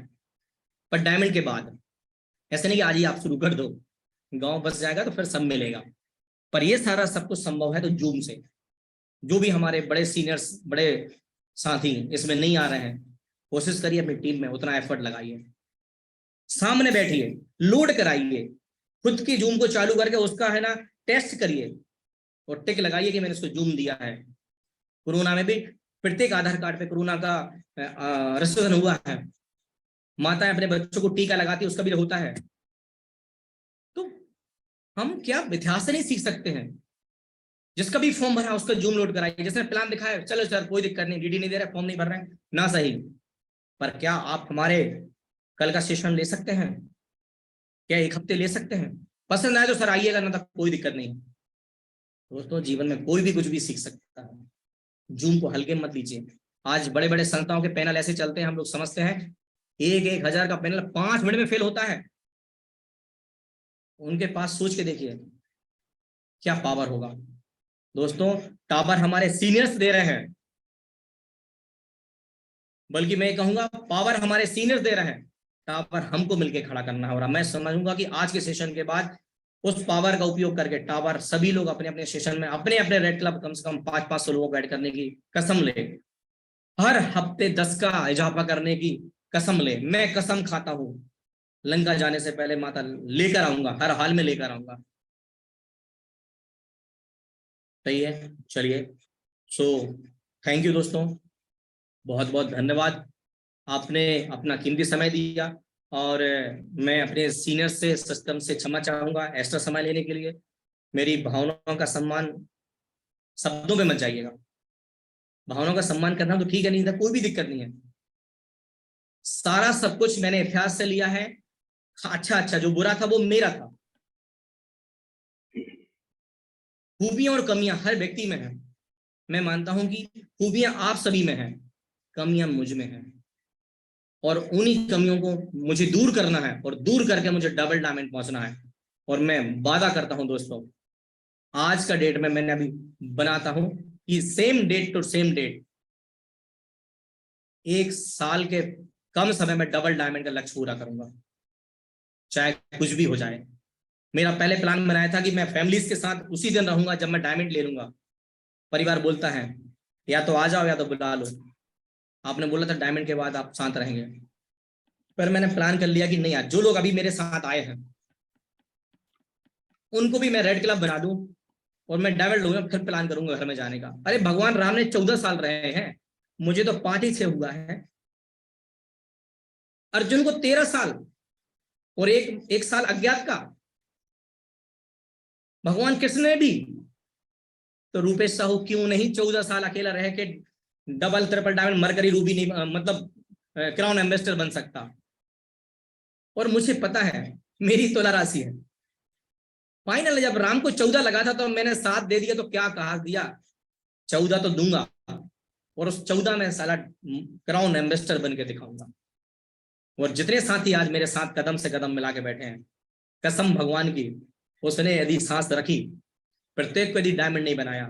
D: पर डायमंड के बाद ऐसे नहीं कि आज ही आप शुरू कर दो, गांव बस जाएगा तो फिर सब मिलेगा। पर ये सारा सब कुछ संभव है तो जूम से। जो भी हमारे बड़े सीनियर्स, बड़े साथी इसमें नहीं आ रहे हैं, कोशिश करिए अपनी टीम में उतना एफर्ट लगाइए, सामने बैठिए, लोड कराइए, खुद की जूम को चालू करके उसका है ना टेस्ट करिए और टिक लगाइए कि मैंने इसको जूम दिया है। कोरोना में भी प्रत्येक आधार कार्ड पे कोरोना का रजिस्ट्रेशन हुआ है, माताएं अपने बच्चों को टीका लगाती है, उसका भी होता है। तो हम क्या इतिहास से नहीं सीख सकते हैं? जिसका भी फॉर्म भरा उसका जूम लोड कराइए, जिसने प्लान दिखाया चलो सर कोई दिक्कत नहीं, डीडी नहीं दे रहा, फॉर्म नहीं भर रहे हैं ना, सही। पर क्या आप हमारे कल का सेशन ले सकते हैं? क्या 1 हफ्ते ले सकते हैं? पसंद आए तो सर आइएगा, ना तो कोई दिक्कत नहीं। दोस्तों जीवन में कोई भी कुछ भी सीख सकता है, जूम को हल्के मत लीजिए। आज बड़े बड़े संस्थाओं के पैनल ऐसे चलते हैं, हम लोग समझते हैं 1,000 का पैनल 5 मिनट में फेल होता है। उनके पास सोच के देखिए क्या पावर होगा। दोस्तों टावर हमारे सीनियर्स दे रहे हैं, बल्कि मैं कहूंगा पावर हमारे सीनियर्स दे रहे हैं, टावर हमको मिलकर खड़ा करना हो रहा। मैं समझूंगा कि आज के सेशन के बाद उस पावर का उपयोग करके टावर सभी लोग अपने अपने सेशन में अपने अपने रेड क्लब कम से कम 500 लोगों को ऐड करने की कसम ले, हर हफ्ते 10 का इजाफा करने की कसम ले। मैं कसम खाता हूं लंका जाने से पहले माता लेकर आऊंगा, हर हाल में लेकर आऊंगा। सही है, चलिए। सो थैंक यू दोस्तों, बहुत बहुत धन्यवाद, आपने अपना कीमती समय दिया। और मैं अपने सीनियर से सिस्टम से क्षमा चाहूंगा एक्स्ट्रा समय लेने के लिए। मेरी भावनाओं का सम्मान, शब्दों पे मत जाइएगा, भावनाओं का सम्मान करना तो ठीक है, नहीं था कोई भी दिक्कत नहीं है। सारा सब कुछ मैंने इतिहास से लिया है, अच्छा जो बुरा था वो मेरा था। खूबियां और कमियां हर व्यक्ति में है। मैं मानता हूं कि खूबियां आप सभी में हैं, कमियां मुझ में हैं, और उन्हीं कमियों को मुझे दूर करना है और दूर करके मुझे डबल डायमंड पहुंचना है। और मैं वादा करता हूं दोस्तों, आज का डेट में मैंने अभी बनाता हूं कि same date to same date 1 साल के कम समय में डबल डायमंड का लक्ष्य पूरा करूंगा, चाहे कुछ भी हो जाए। मेरा पहले प्लान बनाया था कि मैं फैमिलीज के साथ उसी दिन रहूंगा जब मैं डायमंड ले लूंगा। परिवार बोलता है या तो आ जाओ या तो बुला लो, आपने बोला था डायमंड के बाद आप साथ रहेंगे, पर मैंने प्लान कर लिया कि नहीं यार, जो लोग अभी मेरे साथ आए हैं उनको भी मैं रेड क्लब बना दूं और मैं डायमंड लूंगा, फिर प्लान करूंगा घर में जाने का। अरे भगवान राम ने 14 साल रहे हैं, मुझे तो 5 ही 6 हुआ है। अर्जुन को 13 साल और एक साल अज्ञात का। भगवान कृष्ण ने भी, तो रूपेश साहू क्यों नहीं 14 साल अकेला रह के double triple diamond mercury Ruby नहीं, मतलब क्राउन एम्बेसडर बन सकता। और मुझे पता है मेरी तुला राशि है। फाइनल जब राम को 14 लगा था तो मैंने 7 दे दिया, तो क्या कहा दिया, 14 तो दूंगा और उस 14 में साला क्राउन एम्बेसडर बन के दिखाऊंगा। और जितने साथी आज मेरे साथ कदम से कदम मिला के बैठे हैं, कसम भगवान की, उसने यदि सांस रखी, प्रत्येक को यदि डायमंड नहीं बनाया,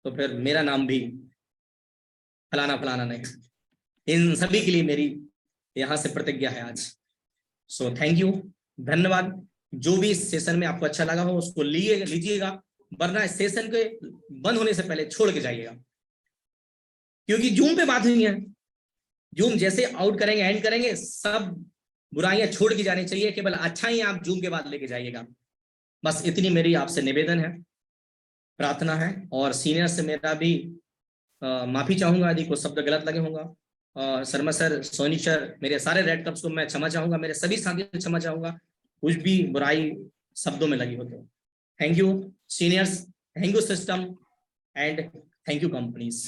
D: तो फिर मेरा नाम भी फलाना फलाना नहीं। इन सभी के लिए मेरी यहां से प्रतिज्ञा है आज। सो थैंक यू, धन्यवाद। जो भी इस सेशन में आपको अच्छा लगा हो उसको लीजिएगा, वरना इस सेशन के बंद होने से पहले छोड़ के जाइएगा, क्योंकि जूम पे बात हुई है। जूम जैसे आउट करेंगे, एंड करेंगे, सब बुराइयां छोड़ के जानी चाहिए, केवल अच्छा ही आप जूम के बाद लेके जाइएगा। बस इतनी मेरी आपसे निवेदन है, प्रार्थना है। और सीनियर से मेरा भी माफी चाहूंगा यदि कुछ शब्द गलत लगे होंगे। शर्मा सर, सोनी सर, मेरे सारे रेड कप्स को मैं क्षमा चाहूंगा, मेरे सभी साथियों को क्षमा चाहूंगा कुछ भी बुराई शब्दों में लगी हो तो। Thank you seniors, thank you system, and thank you companies.